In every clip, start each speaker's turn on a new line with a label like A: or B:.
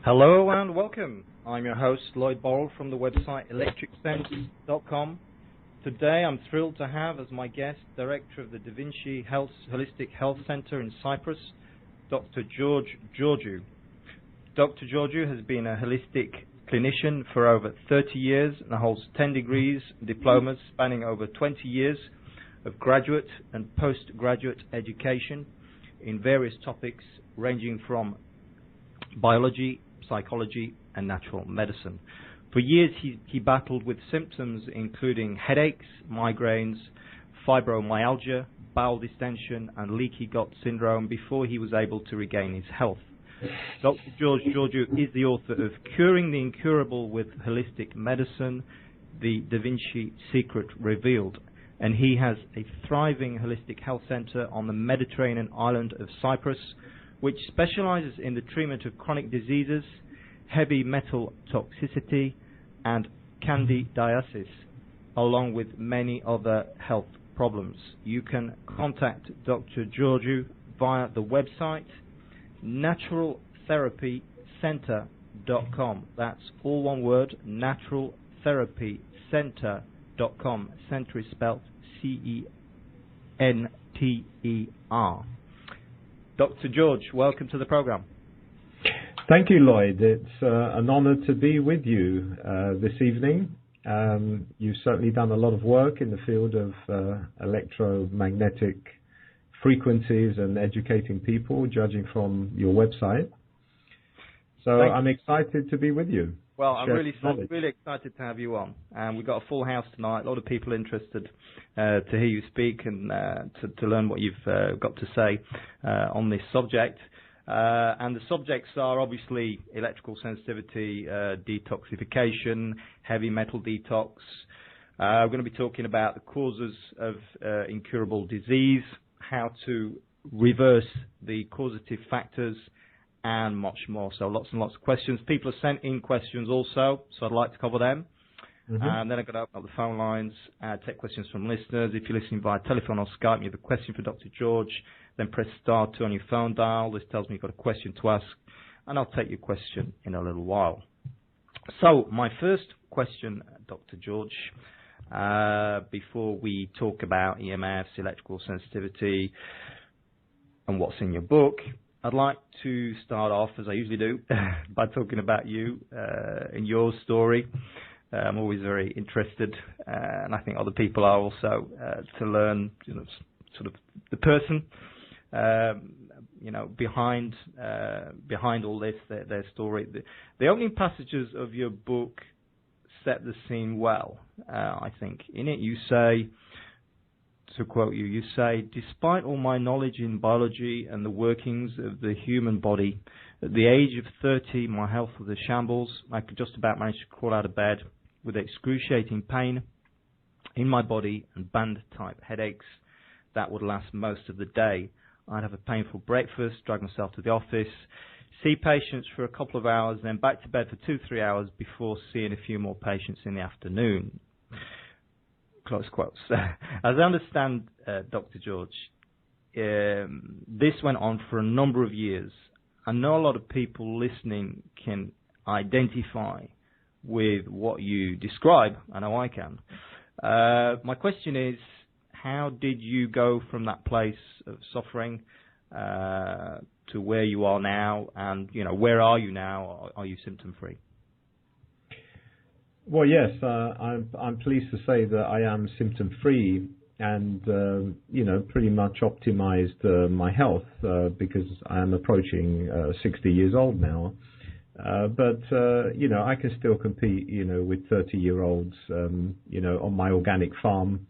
A: Hello and welcome. I'm your host, Lloyd Borrell, from the website electricsense.com. Today I'm thrilled to have as my guest Director of the Vinci Holistic Health Center in Cyprus, Dr. George Georgiou. Dr. Georgiou has been a holistic clinician for over 30 years and holds 10 degrees and diplomas spanning over 20 years of graduate and postgraduate education in various topics ranging from biology, psychology and natural medicine. For years he battled with symptoms including headaches, migraines, fibromyalgia, bowel distension and leaky gut syndrome before he was able to regain his health. Dr. George Georgiou is the author of Curing the Incurable with Holistic Medicine, The Da Vinci Secret Revealed, and he has a thriving holistic health center on the Mediterranean island of Cyprus, which specializes in the treatment of chronic diseases, heavy metal toxicity, and candidiasis, along with many other health problems. You can contact Dr. Georgiou via the website naturaltherapycenter.com. That's all one word, naturaltherapycenter.com. Center is spelled C-E-N-T-E-R. Dr. George, welcome to the program.
B: Thank you, Lloyd. It's an honor to be with you this evening. You've certainly done a lot of work in the field of electromagnetic frequencies and educating people, judging from your website. So I'm excited to be with you.
A: Well, I'm really excited to have you on. And we've got a full house tonight, a lot of people interested to hear you speak and to learn what you've got to say on this subject. And the subjects are obviously electrical sensitivity, detoxification, heavy metal detox. We're going to be talking about the causes of incurable disease, how to reverse the causative factors, and much more. So lots and lots of questions. People have sent in questions also, so I'd like to cover them. And then I'm going to open up the phone lines, take questions from listeners. If you're listening via telephone or Skype and you have a question for Dr. George, then press star 2 on your phone dial. This tells me you've got a question to ask, and I'll take your question in a little while. So my first question, Dr. George, before we talk about EMFs, electrical sensitivity, and what's in your book, I'd like to start off, as I usually do, by talking about you and your story. I'm always very interested, and I think other people are also, to learn, sort of the person, behind all this, their story. The opening passages of your book set the scene well, I think. In it you say, to quote you, you say, "Despite all my knowledge in biology and the workings of the human body, at the age of 30, my health was a shambles. I could just about manage to crawl out of bed with excruciating pain in my body and band-type headaches that would last most of the day. I'd have a painful breakfast, drag myself to the office, see patients for a couple of hours, then back to bed for 2-3 hours before seeing a few more patients in the afternoon." Close quotes. As I understand, Dr. George, this went on for a number of years. I know a lot of people listening can identify with what you describe. I know I can. My question is, how did you go from that place of suffering to where you are now? And, where are you now? Are you symptom-free?
B: Well, yes, I'm pleased to say that I am symptom-free and, pretty much optimized my health because I am approaching 60 years old now. But I can still compete, with 30-year-olds, on my organic farm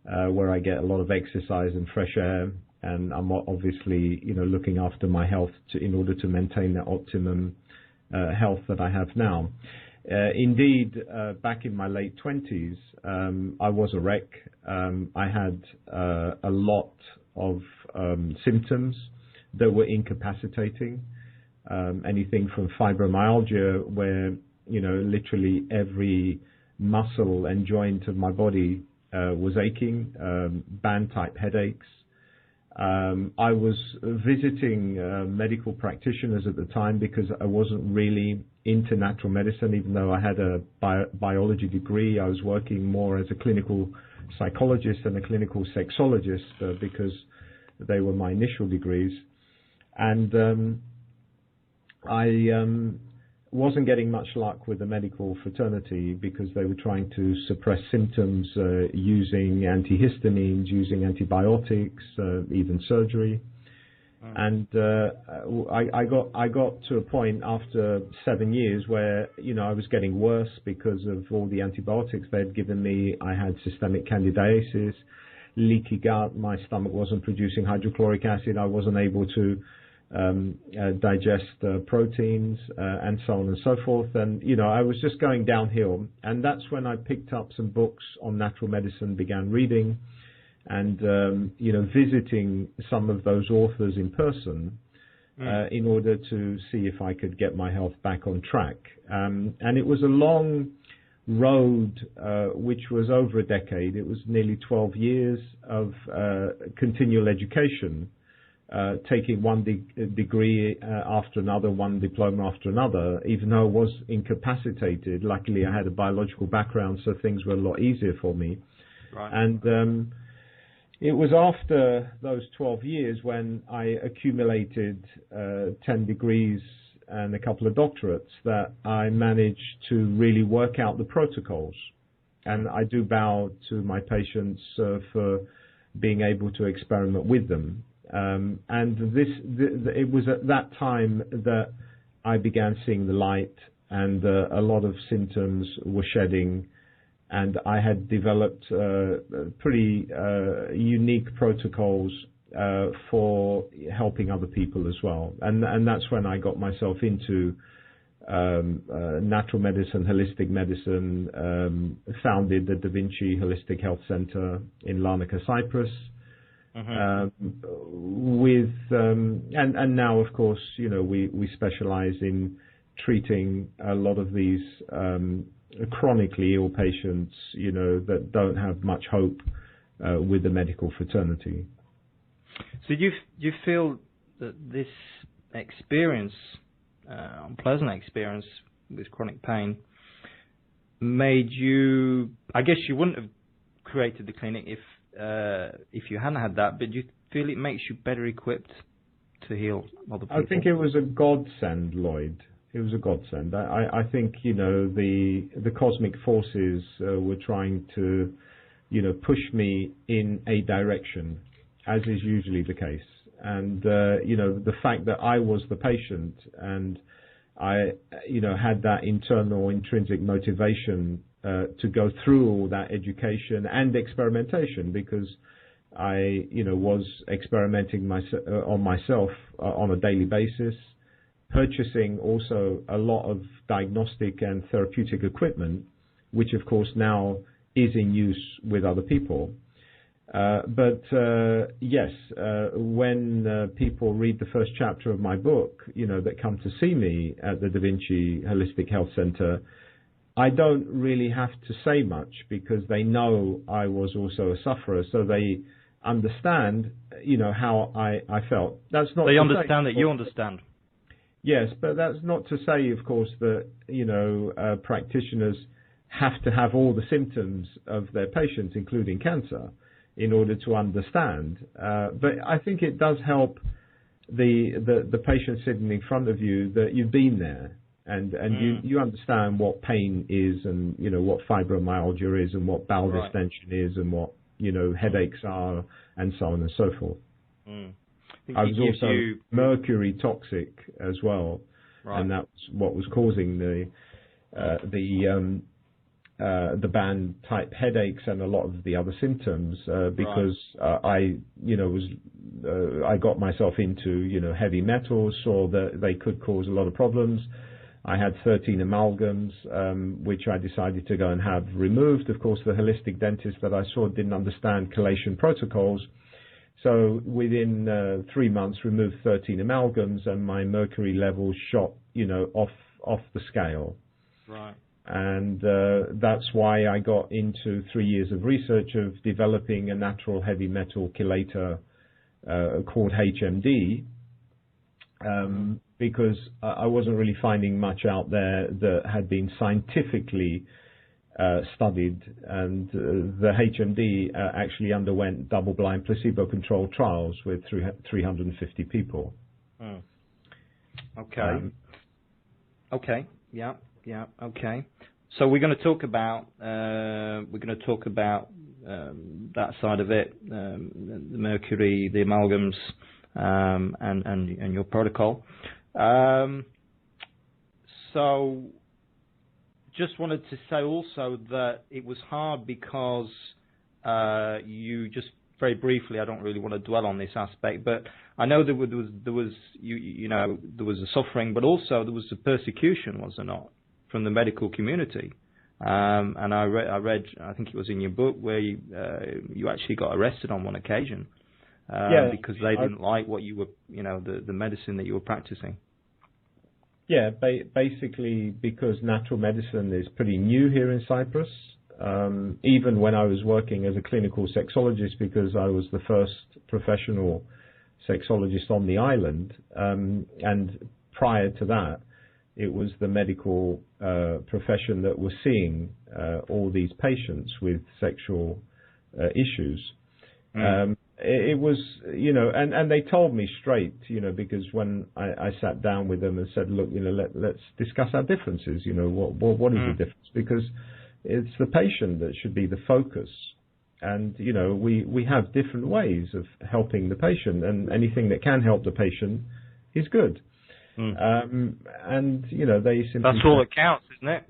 B: where I get a lot of exercise and fresh air. And I'm obviously, looking after my health in order to maintain the optimum health that I have now. Indeed, back in my late 20s, I was a wreck. I had a lot of symptoms that were incapacitating. Anything from fibromyalgia, where, literally every muscle and joint of my body was aching, band-type headaches, I was visiting medical practitioners at the time because I wasn't really into natural medicine, even though I had a biology degree. I was working more as a clinical psychologist and a clinical sexologist because they were my initial degrees. And I wasn't getting much luck with the medical fraternity because they were trying to suppress symptoms using antihistamines, using antibiotics, even surgery. And I got to a point after 7 years where, I was getting worse because of all the antibiotics they'd given me. I had systemic candidiasis, leaky gut, my stomach wasn't producing hydrochloric acid, I wasn't able to digest proteins, and so on and so forth. And, I was just going downhill. And that's when I picked up some books on natural medicine, began reading, and, visiting some of those authors in person in order to see if I could get my health back on track. And it was a long road, which was over a decade. It was nearly 12 years of continual education, taking one degree after another, one diploma after another, even though I was incapacitated. Luckily, I had a biological background, so things were a lot easier for me.
A: Right.
B: And it was after those 12 years when I accumulated 10 degrees and a couple of doctorates that I managed to really work out the protocols. And I do bow to my patients for being able to experiment with them. And it was at that time that I began seeing the light, and a lot of symptoms were shedding, and I had developed pretty unique protocols for helping other people as well. And that's when I got myself into natural medicine, holistic medicine, founded the Da Vinci Holistic Health Center in Larnaca, Cyprus. With and now, of course, we specialize in treating a lot of these chronically ill patients, that don't have much hope with the medical fraternity.
A: So you feel that this experience, unpleasant experience with chronic pain, made you? I guess you wouldn't have created the clinic if you hadn't had that, but do you feel it makes you better equipped to heal other people?
B: I think it was a godsend, Lloyd. It was a godsend. I think, the cosmic forces were trying to, push me in a direction, as is usually the case. And, the fact that I was the patient and I, had that internal intrinsic motivation to go through all that education and experimentation, because I, was experimenting on myself on a daily basis, purchasing also a lot of diagnostic and therapeutic equipment, which of course now is in use with other people. Yes, when people read the first chapter of my book, that come to see me at the Da Vinci Holistic Health Center, I don't really have to say much because they know I was also a sufferer, so they understand, how I felt. That's not.
A: They understand that you understand.
B: Yes, but that's not to say, of course, that practitioners have to have all the symptoms of their patients, including cancer, in order to understand. But I think it does help the patient sitting in front of you that you've been there. And you understand what pain is, and what fibromyalgia is, and what bowel distension is, and what headaches are, and so on and so forth. I was also mercury toxic as well, and that's what was causing the band type headaches and a lot of the other symptoms, because I got myself into heavy metals, saw that they could cause a lot of problems. I had 13 amalgams, which I decided to go and have removed. Of course, the holistic dentist that I saw didn't understand chelation protocols. So within 3 months, removed 13 amalgams, and my mercury levels shot, off the scale.
A: Right.
B: And that's why I got into 3 years of research of developing a natural heavy metal chelator called HMD, because I wasn't really finding much out there that had been scientifically studied, and the HMD actually underwent double-blind placebo-controlled trials with 350 people.
A: Okay. Okay. Yeah. Yeah. Okay. So we're going to talk about that side of it, the mercury, the amalgams, and your protocol. So just wanted to say also that it was hard because you just very briefly, I don't really want to dwell on this aspect, but I know there was there was a suffering, but also there was a persecution, was there not, from the medical community? And I read, I think it was in your book, where you actually got arrested on one occasion because they didn't like what you were, the medicine that you were practicing.
B: Yeah, basically because natural medicine is pretty new here in Cyprus. Even when I was working as a clinical sexologist, because I was the first professional sexologist on the island, and prior to that, it was the medical profession that was seeing all these patients with sexual issues. It was, and they told me straight, because when I sat down with them and said, look, let's discuss our differences. What is the difference? Because it's the patient that should be the focus. And, we have different ways of helping the patient, and anything that can help the patient is good. And, they simply...
A: That's all that counts, isn't it?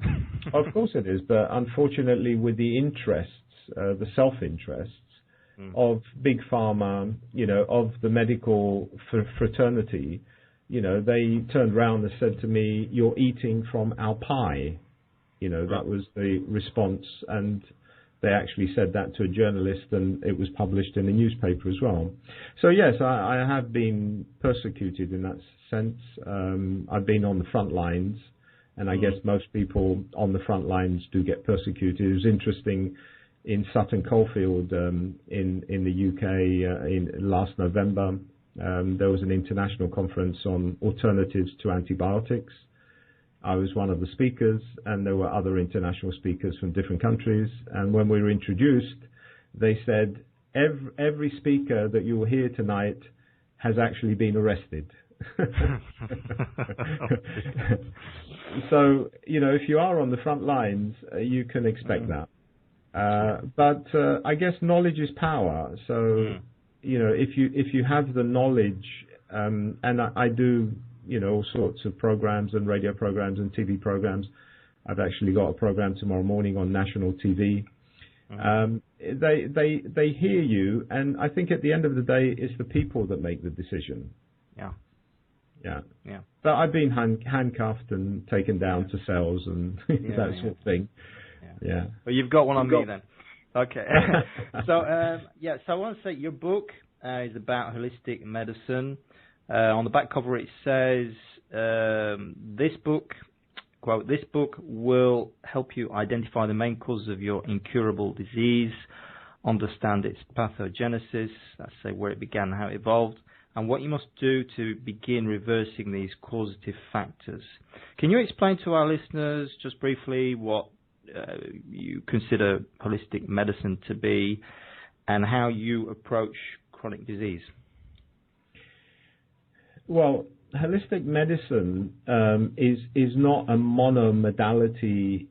B: Of course it is. But unfortunately, with the interests, the self-interests of big pharma, of the medical fraternity, they turned around and said to me, "You're eating from our pie." That was the response. And they actually said that to a journalist, and it was published in the newspaper as well. So yes, I have been persecuted in that sense. I've been on the front lines, and I guess most people on the front lines do get persecuted. It was interesting in Sutton Coldfield in the UK in last November. There was an international conference on alternatives to antibiotics. I was one of the speakers, and there were other international speakers from different countries. And when we were introduced, they said, every speaker that you will hear tonight has actually been arrested. So, if you are on the front lines, you can expect that. But I guess knowledge is power. So, if you have the knowledge, and I do, all sorts of programs and radio programs and TV programs. I've actually got a program tomorrow morning on national TV. They hear you, and I think at the end of the day, it's the people that make the decision. Yeah. But I've been handcuffed and taken down to cells and that sort of thing. Yeah.
A: But you've got one on me then. Okay. So I want to say your book is about holistic medicine. On the back cover it says, this book, quote, "This book will help you identify the main causes of your incurable disease, understand its pathogenesis," that's say where it began, how it evolved, "and what you must do to begin reversing these causative factors." Can you explain to our listeners just briefly what you consider holistic medicine to be and how you approach chronic disease?
B: Well, holistic medicine is not a monomodality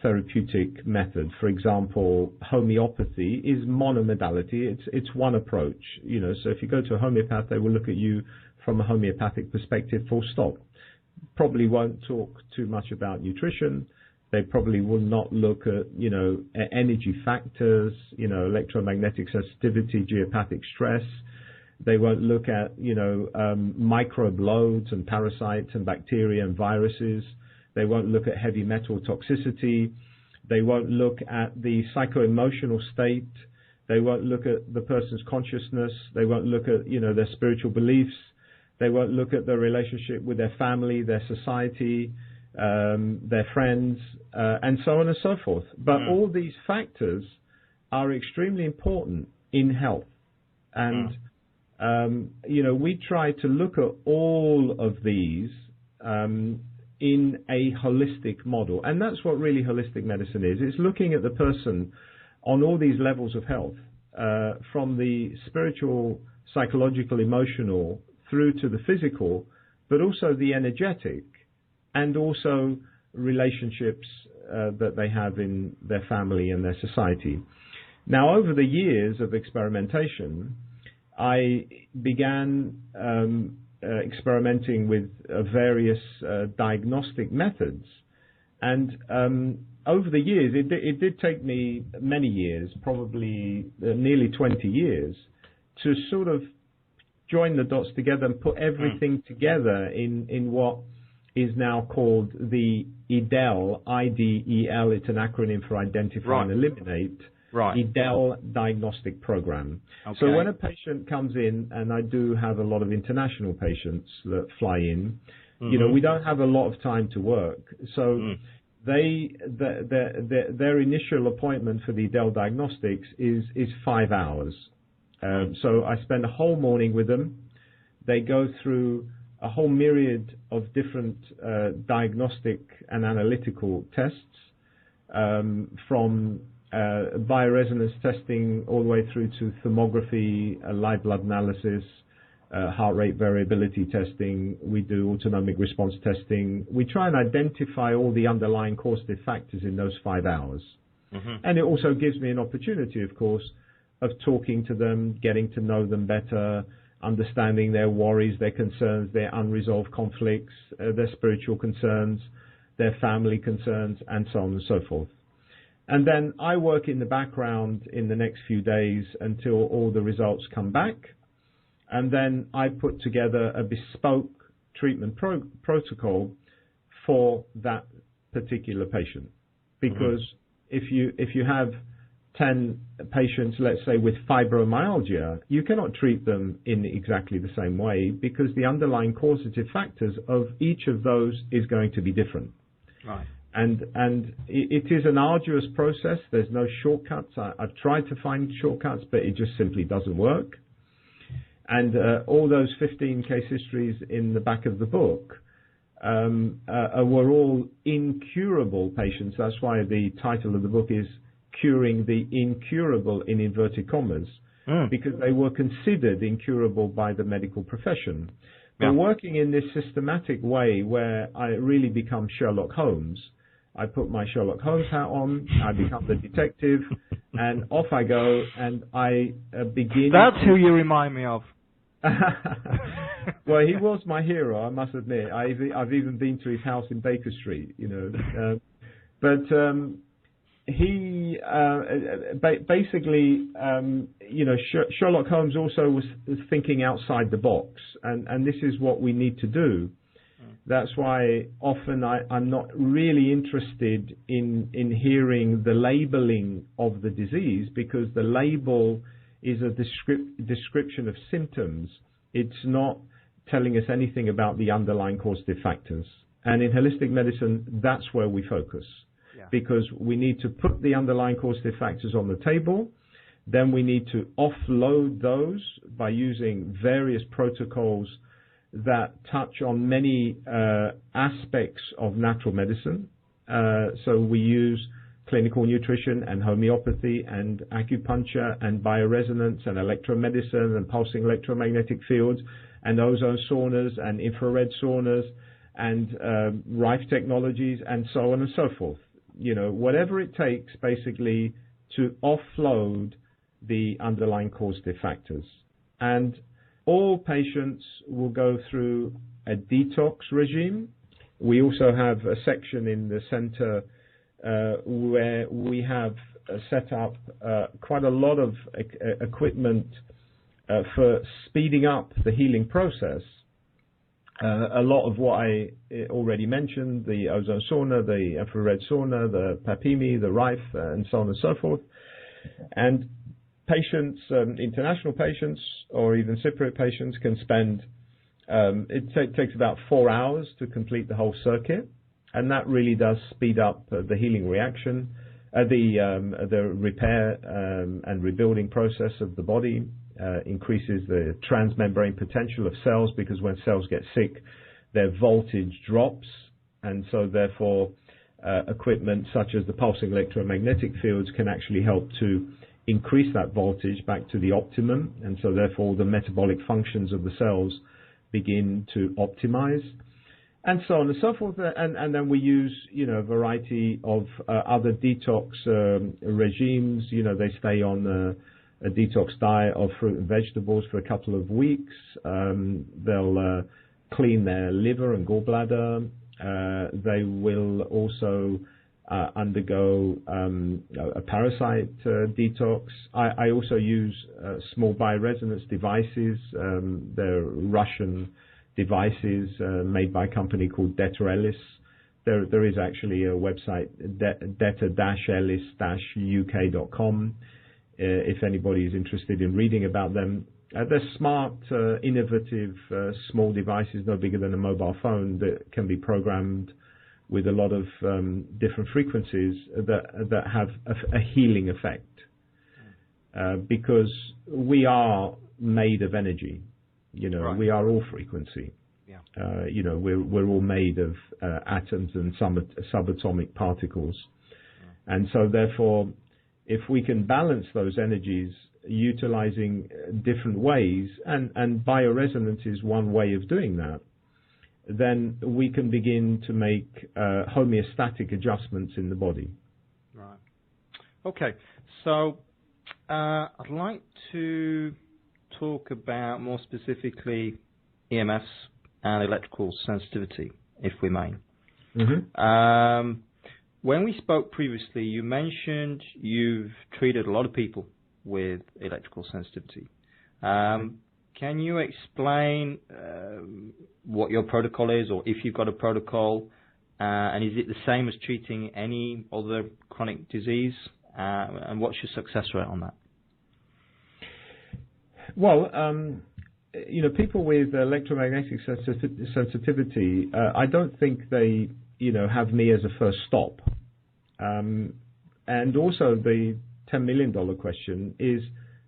B: therapeutic method. For example, homeopathy is monomodality. It's one approach. So if you go to a homeopath, they will look at you from a homeopathic perspective, full stop. Probably won't talk too much about nutrition. They probably will not look at, energy factors, electromagnetic sensitivity, geopathic stress. They won't look at, microbe loads and parasites and bacteria and viruses. They won't look at heavy metal toxicity. They won't look at the psycho-emotional state. They won't look at the person's consciousness. They won't look at, their spiritual beliefs. They won't look at their relationship with their family, their society, their friends, and so on and so forth. But all these factors are extremely important in health. And we try to look at all of these in a holistic model. And that's what really holistic medicine is. It's looking at the person on all these levels of health, from the spiritual, psychological, emotional, through to the physical, but also the energetic, and also relationships that they have in their family and their society. Now, over the years of experimentation, I began experimenting with various diagnostic methods. And over the years, it did take me many years, probably nearly 20 years, to sort of join the dots together and put everything together in what is now called the IDEL, I-D-E-L, it's an acronym for Identify and Eliminate, IDEL Diagnostic Program.
A: Okay.
B: So when a patient comes in, and I do have a lot of international patients that fly in, we don't have a lot of time to work. So their initial appointment for the IDEL Diagnostics is 5 hours. So I spend a whole morning with them. They go through a whole myriad of different diagnostic and analytical tests, from bioresonance testing all the way through to thermography, live blood analysis, heart rate variability testing. We do autonomic response testing. We try and identify all the underlying causative factors in those 5 hours. And it also gives me an opportunity, of course, of talking to them, getting to know them better, understanding their worries, their concerns, their unresolved conflicts, their spiritual concerns, their family concerns, and so on and so forth. And then I work in the background in the next few days until all the results come back. And then I put together a bespoke treatment protocol for that particular patient. Because if you have 10 patients, let's say, with fibromyalgia, you cannot treat them in exactly the same way, because the underlying causative factors of each of those is going to be different.
A: Right.
B: And it is an arduous process. There's no shortcuts. I've tried to find shortcuts, but it just simply doesn't work. And all those 15 case histories in the back of the book were all incurable patients. That's why the title of the book is Curing the Incurable, in inverted commas, because they were considered incurable by the medical profession. But working in this systematic way, where I really become Sherlock Holmes, I put my Sherlock Holmes hat on, I become the detective, and off I go, and I begin...
A: That's who you remind me of.
B: Well, he was my hero, I must admit. I've even been to his house in Baker Street, he basically, Sherlock Holmes also was thinking outside the box, and this is what we need to do. That's why often I'm not really interested in hearing the labeling of the disease, because the label is a description of symptoms. It's not telling us anything about the underlying causative factors. And in holistic medicine, that's where we focus. Because we need to put the underlying causative factors on the table. Then we need to offload those by using various protocols that touch on many aspects of natural medicine. So we use clinical nutrition and homeopathy and acupuncture and bioresonance and electromedicine and pulsing electromagnetic fields and ozone saunas and infrared saunas and Rife technologies and so on and so forth. Whatever it takes, basically, to offload the underlying causative factors. And all patients will go through a detox regime. We also have a section in the center where we have set up quite a lot of equipment for speeding up the healing process. A lot of what I already mentioned, the ozone sauna, the infrared sauna, the Papimi, the Rife, and so on and so forth. And patients, international patients or even Cypriot patients can spend, it takes about 4 hours to complete the whole circuit. And that really does speed up the healing reaction, the repair and rebuilding process of the body. increases the transmembrane potential of cells, because when cells get sick, their voltage drops, and so therefore equipment such as the pulsing electromagnetic fields can actually help to increase that voltage back to the optimum, and so therefore the metabolic functions of the cells begin to optimize, and so on and so forth. And then we use, a variety of other detox regimes. They stay on a detox diet of fruit and vegetables for a couple of weeks. They'll clean their liver and gallbladder. They will also undergo a parasite detox. I also use small bioresonance devices. They're Russian devices made by a company called Deta-Ellis. There is actually a website, deta-ellis-uk.com, if anybody is interested in reading about them. They're smart, innovative, small devices, no bigger than a mobile phone, that can be programmed with a lot of different frequencies that have a healing effect. Because we are made of energy,
A: Right.
B: We are all frequency.
A: Yeah.
B: We're all made of atoms and subatomic particles, and so therefore, if we can balance those energies utilizing different ways, and bioresonance is one way of doing that, then we can begin to make homeostatic adjustments in the body.
A: Right. Okay. So I'd like to talk about more specifically EMS and electrical sensitivity, if we may.
B: Mm-hmm.
A: When we spoke previously, you mentioned you've treated a lot of people with electrical sensitivity. Can you explain what your protocol is, or if you've got a protocol, and is it the same as treating any other chronic disease, and what's your success rate on that?
B: Well, people with electromagnetic sensitivity, I don't think they, have me as a first stop. And also the $10 million question is,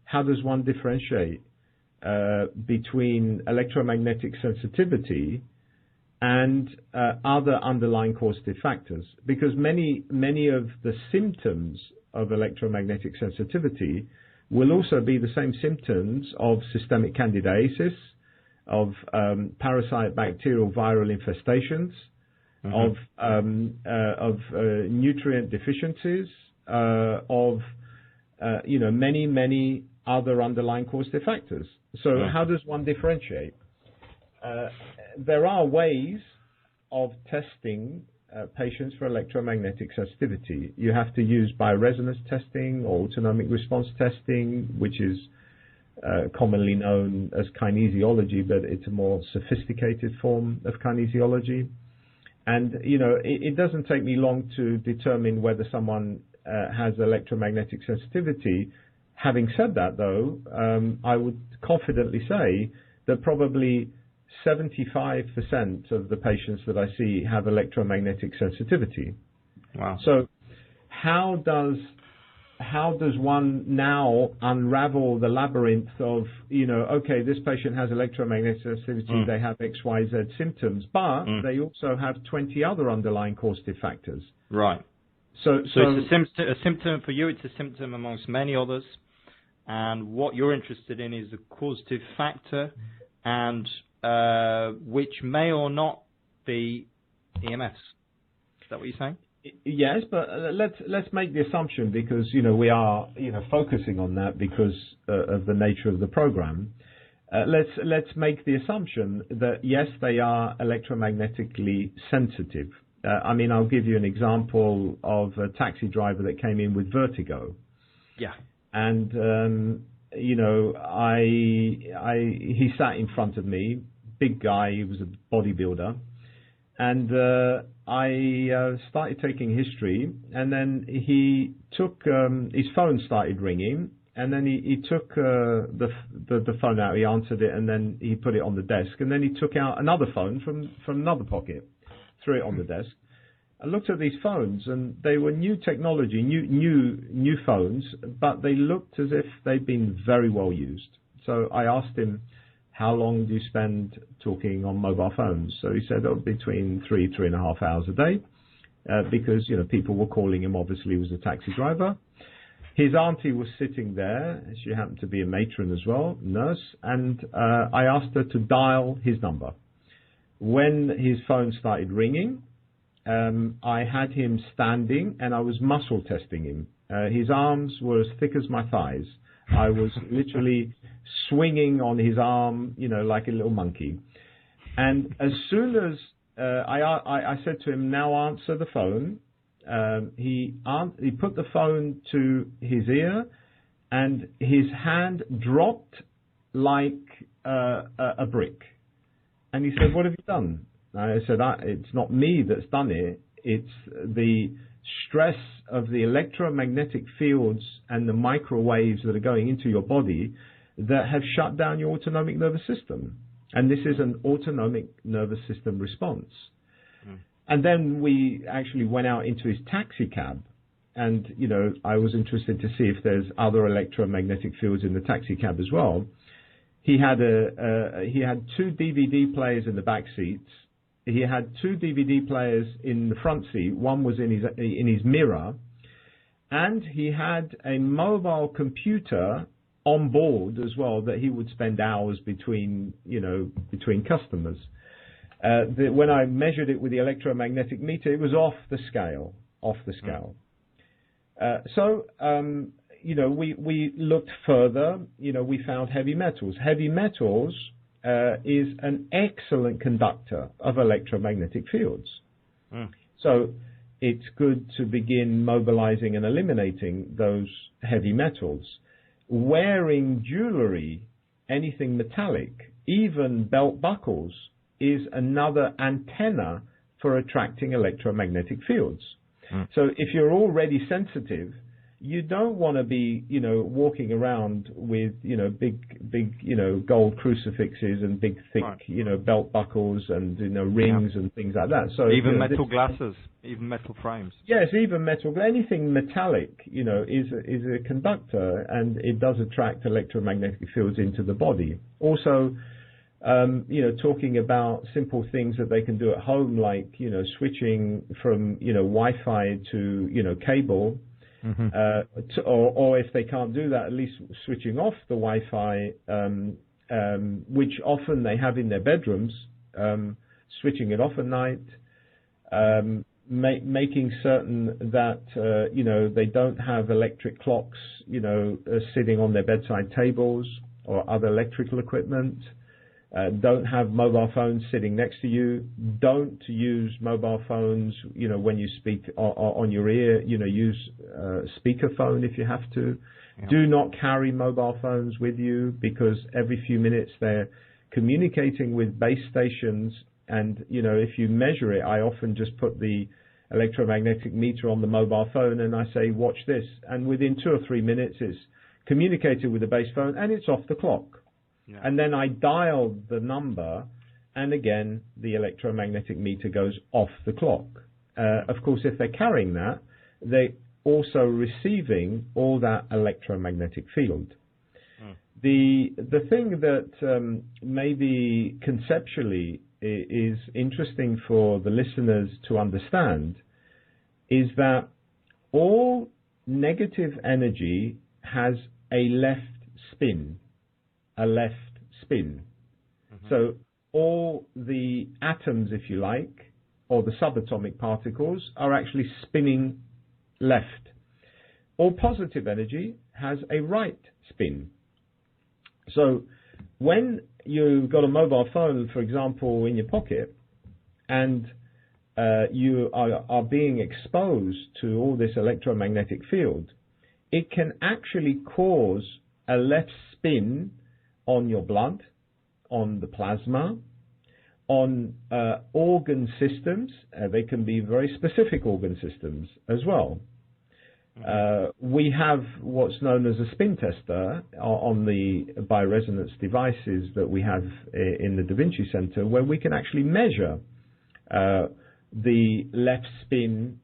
B: how does one differentiate between electromagnetic sensitivity and other underlying causative factors? Because many of the symptoms of electromagnetic sensitivity will also be the same symptoms of systemic candidiasis, of parasite, bacterial, viral infestations, of nutrient deficiencies, of many other underlying causative factors. So how does one differentiate? There are ways of testing patients for electromagnetic sensitivity. You have to use bioresonance testing or autonomic response testing, which is commonly known as kinesiology, but it's a more sophisticated form of kinesiology. And, it doesn't take me long to determine whether someone has electromagnetic sensitivity. Having said that, though, I would confidently say that probably 75% of the patients that I see have electromagnetic sensitivity.
A: Wow.
B: So how does one now unravel the labyrinth of, okay, this patient has electromagnetic sensitivity, they have X, Y, Z symptoms, but they also have 20 other underlying causative factors.
A: Right. So it's a symptom for you, it's a symptom amongst many others, and what you're interested in is the causative factor, and which may or not be EMS. Is that what you're saying?
B: Yes, but let's make the assumption, because we are focusing on that because of the nature of the program. Let's make the assumption that yes, they are electromagnetically sensitive. I'll give you an example of a taxi driver that came in with vertigo.
A: Yeah.
B: And he sat in front of me, big guy. He was a bodybuilder. And I started taking history, and then he took his phone started ringing, and then he took the phone out. He answered it, and then he put it on the desk, and then he took out another phone from another pocket, threw it on the desk. I looked at these phones, and they were new technology, new phones, but they looked as if they'd been very well used. So So I asked him, how long do you spend talking on mobile phones? So he said, between 3.5 hours a day, because, people were calling him. Obviously, he was a taxi driver. His auntie was sitting there. She happened to be a matron as well, nurse, and I asked her to dial his number. When his phone started ringing, I had him standing and I was muscle testing him. His arms were as thick as my thighs. I was literally swinging on his arm, like a little monkey. And as soon as I said to him, now answer the phone, he put the phone to his ear and his hand dropped like a brick. And he said, what have you done? I said, it's not me that's done it. It's the stress of the electromagnetic fields and the microwaves that are going into your body that have shut down your autonomic nervous system. And this is an autonomic nervous system response. And then we actually went out into his taxi cab. And, I was interested to see if there's other electromagnetic fields in the taxi cab as well. He had two DVD players in the back seats. He had two DVD players in the front seat. One was in his mirror, and he had a mobile computer on board as well that he would spend hours between customers. When I measured it with the electromagnetic meter, it was off the scale. We looked further. We found heavy metals. Heavy metals is an excellent conductor of electromagnetic fields. So it's good to begin mobilizing and eliminating those heavy metals. Wearing jewelry, anything metallic, even belt buckles, is another antenna for attracting electromagnetic fields. So if you're already sensitive, you don't want to be, walking around with, big, gold crucifixes and big, thick, belt buckles and, rings and things like that. So
A: even metal glasses, even metal frames.
B: Yes, even metal. Anything metallic, is a conductor, and it does attract electromagnetic fields into the body. Also, talking about simple things that they can do at home, like, switching from, Wi-Fi to, cable. Or if they can't do that, at least switching off the Wi-Fi, which often they have in their bedrooms, switching it off at night, making certain that they don't have electric clocks, sitting on their bedside tables or other electrical equipment. Don't have mobile phones sitting next to you. Don't use mobile phones, when you speak on your ear. Use speakerphone if you have to. Yeah. Do not carry mobile phones with you, because every few minutes they're communicating with base stations. And, if you measure it, I often just put the electromagnetic meter on the mobile phone and I say, watch this. And within 2 or 3 minutes, it's communicated with the base phone and it's off the clock. Yeah. And then I dial the number, and again, the electromagnetic meter goes off the clock. Of course, if they're carrying that, they're also receiving all that electromagnetic field. The thing that maybe conceptually is interesting for the listeners to understand is that all negative energy has a left spin. So all the atoms, if you like, or the subatomic particles, are actually spinning left. All positive energy has a right spin. So when you've got a mobile phone, for example, in your pocket, and you are being exposed to all this electromagnetic field, it can actually cause a left spin on your blood, on the plasma, on organ systems. They can be very specific organ systems as well. We have what's known as a spin tester on the bioresonance devices that we have in the Da Vinci Center, where we can actually measure the left spin,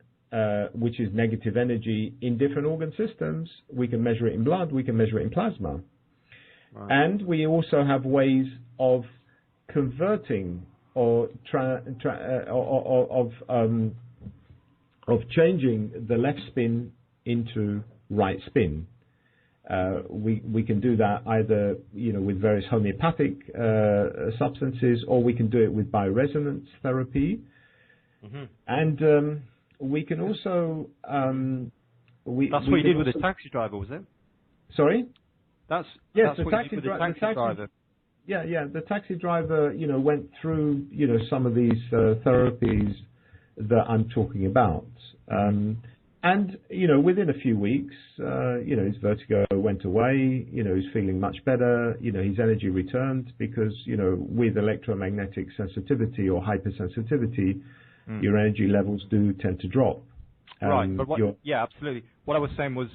B: which is negative energy, in different organ systems. We can measure it in blood, we can measure it in plasma.
A: Right.
B: And we also have ways of converting or of changing the left spin into right spin. We can do that either with various homeopathic substances, or we can do it with bioresonance therapy, and we can also
A: that's what you did with the taxi driver, was it?
B: Sorry.
A: That's
B: what
A: you did with the taxi driver.
B: Yeah. The taxi driver, went through, some of these therapies that I'm talking about. And, within a few weeks, his vertigo went away, he's feeling much better, his energy returned because, with electromagnetic sensitivity or hypersensitivity, your energy levels do tend to drop.
A: Right, but yeah, absolutely. What I was saying was,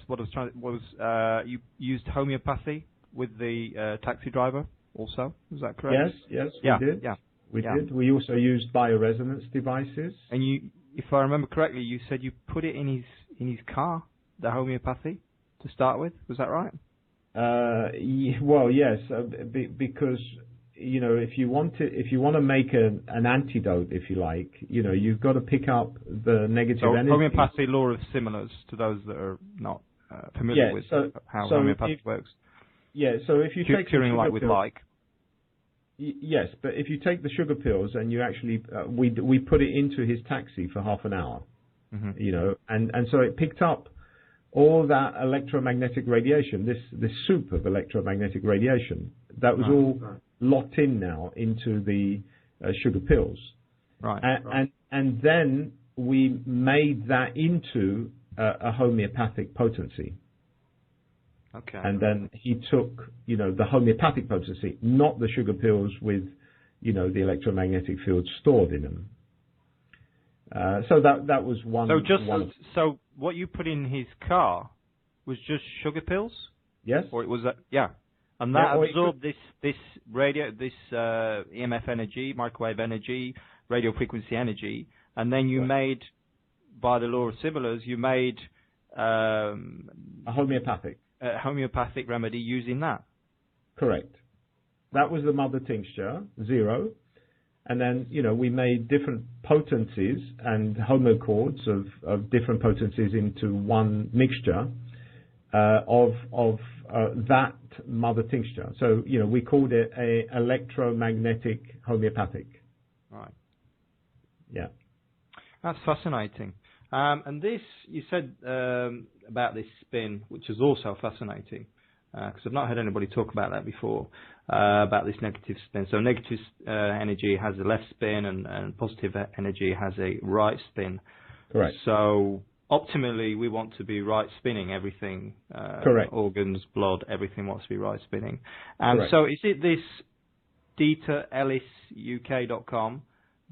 A: you used homeopathy with the taxi driver also, is that correct?
B: Yes, we did.
A: Yeah.
B: We did. We also used bioresonance devices.
A: And if I remember correctly, you said you put it in his car, the homeopathy, to start with. Was that right?
B: Well, yes, because if you want to make an antidote, if you like, you've got to pick up the negative energy.
A: Homeopathy law of similars to those that are not familiar with how homeopathy works.
B: Yeah, so if you take
A: curing like with like.
B: Yes, but if you take the sugar pills and you actually, we put it into his taxi for half an hour, and so it picked up all that electromagnetic radiation, this soup of electromagnetic radiation, that was all locked in now into the sugar pills.
A: Right.
B: And then we made that into a homeopathic potency.
A: Okay.
B: And then he took, the homeopathic potency, not the sugar pills with, the electromagnetic field stored in them. So that was one.
A: So what you put in his car was just sugar pills?
B: Yes.
A: Or it was and that absorbed this radio, this EMF energy, microwave energy, radio frequency energy, and then you made, by the law of similars, you made
B: a
A: homeopathic remedy using that.
B: Correct. That was the mother tincture, 0. And then, we made different potencies and homochords of different potencies into one mixture of that mother tincture. So, we called it a electromagnetic homeopathic.
A: Right.
B: Yeah.
A: That's fascinating. And this, you said about this spin, which is also fascinating, because I've not heard anybody talk about that before, about this negative spin. So negative energy has a left spin, and positive energy has a right spin.
B: Correct.
A: So optimally, we want to be right spinning everything.
B: Correct.
A: Organs, blood, everything wants to be right spinning. And
B: Correct.
A: so is it this DetaEllisUK.com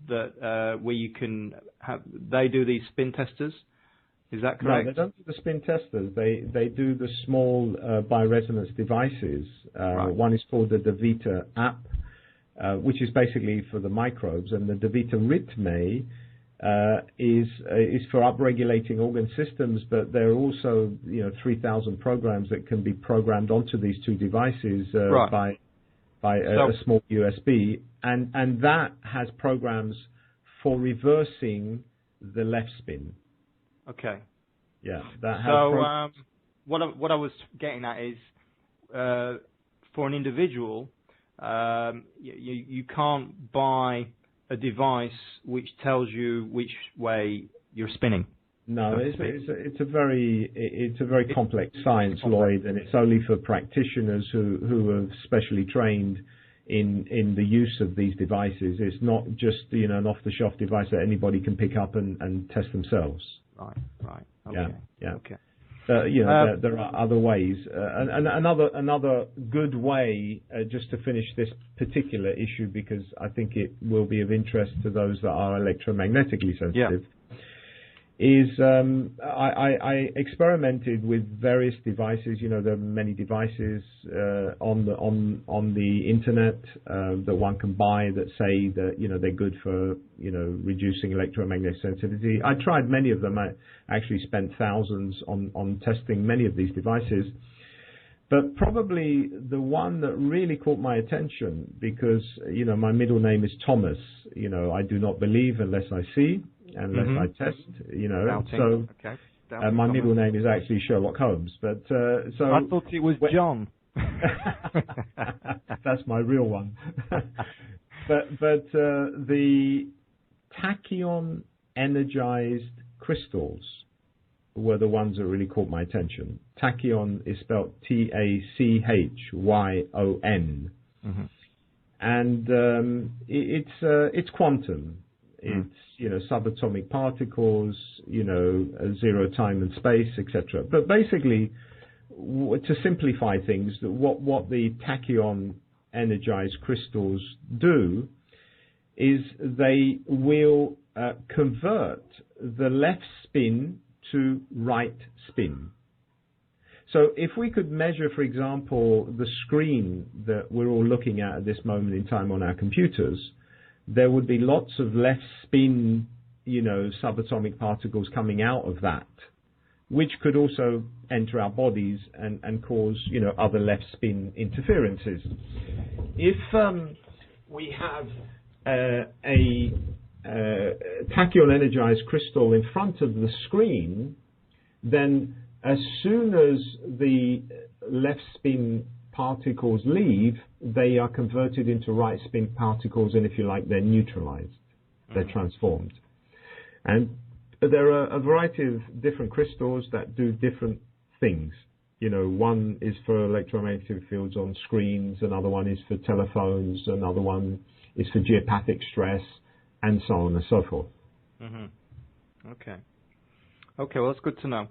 A: that where you can have, they do these spin testers? Is that correct?
B: No, they don't do the spin testers. They do the small bioresonance devices. One is called the DeVita app, which is basically for the microbes, and the DeVita Rhythme is for upregulating organ systems. But there are also 3,000 programs that can be programmed onto these two devices by a small USB, and that has programs for reversing the left spin.
A: Okay.
B: Yeah. That has
A: so what I was getting at is, for an individual, you can't buy a device which tells you which way you're spinning.
B: No, it's a very complex science, Lloyd, and it's only for practitioners who are specially trained in the use of these devices. It's not just an off-the-shelf device that anybody can pick up and test themselves.
A: Right. Okay.
B: Yeah.
A: Okay.
B: There are other ways. Another good way, just to finish this particular issue, because I think it will be of interest to those that are electromagnetically sensitive. Is I experimented with various devices. There are many devices on the internet that one can buy that say that they're good for reducing electromagnetic sensitivity. I tried many of them. I actually spent thousands on testing many of these devices, But probably the one that really caught my attention, because, my middle name is Thomas. I do not believe unless I see, unless I test,
A: Doubting.
B: So
A: Okay.
B: my middle name is actually Sherlock Holmes. But so
A: I thought it was John.
B: That's my real one. but the tachyon energized crystals were the ones that really caught my attention. Tachyon is spelled Tachyon, and it's quantum. It's subatomic particles, zero time and space, etc. But basically, to simplify things, what the tachyon energized crystals do is they will convert the left spin to right spin. So if we could measure, for example, the screen that we're all looking at this moment in time on our computers, there would be lots of left spin, subatomic particles coming out of that, which could also enter our bodies and cause, other left spin interferences. If we have a tachyon energized crystal in front of the screen, then as soon as the left spin particles leave, they are converted into right spin particles, and if you like, they're neutralized, they're transformed. And there are a variety of different crystals that do different things. One is for electromagnetic fields on screens, another one is for telephones, another one is for geopathic stress, and so on and so forth.
A: Okay, well, that's good to know.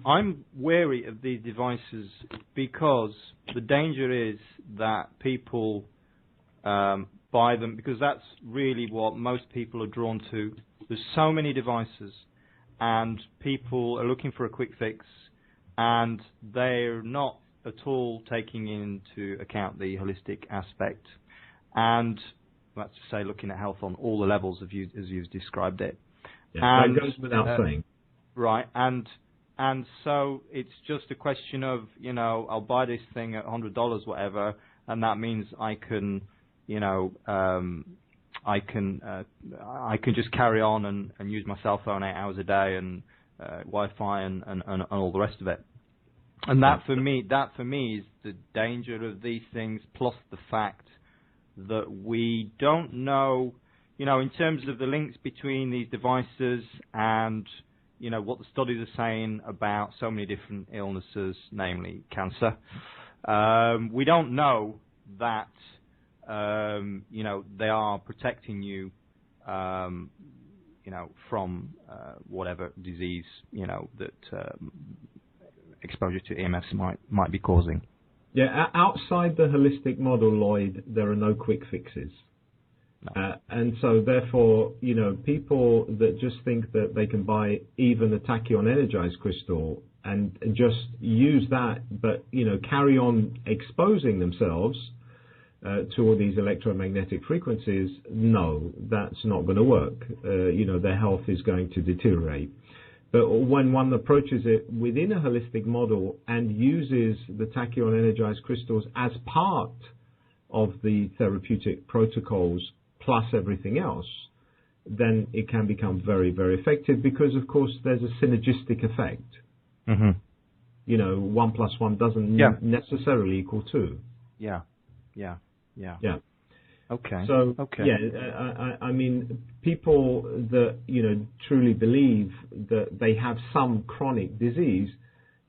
A: I'm wary of these devices because the danger is that people buy them, because that's really what most people are drawn to. There's so many devices, and people are looking for a quick fix, and they're not at all taking into account the holistic aspect, and that's to say, looking at health on all the levels as you've described it.
B: Yeah, that goes without saying.
A: Right, and so it's just a question of, I'll buy this thing at $100, whatever, and that means I can, I can just carry on and use my cell phone 8 hours a day and Wi-Fi and all the rest of it. And that for me is the danger of these things, plus the fact that we don't know, in terms of the links between these devices and, what the studies are saying about so many different illnesses, namely cancer. We don't know that, they are protecting you, from whatever disease, that exposure to EMFs might be causing.
B: Yeah, outside the holistic model, Lloyd, there are no quick fixes. No. And so therefore, people that just think that they can buy even a tachyon energized crystal and just use that, but, carry on exposing themselves to all these electromagnetic frequencies, no, that's not going to work. Their health is going to deteriorate. But when one approaches it within a holistic model and uses the tachyon energized crystals as part of the therapeutic protocols plus everything else, then it can become very, very effective because, of course, there's a synergistic effect. 1 + 1 doesn't necessarily equal 2. Yeah.
A: Okay.
B: So, I mean, people that, truly believe that they have some chronic disease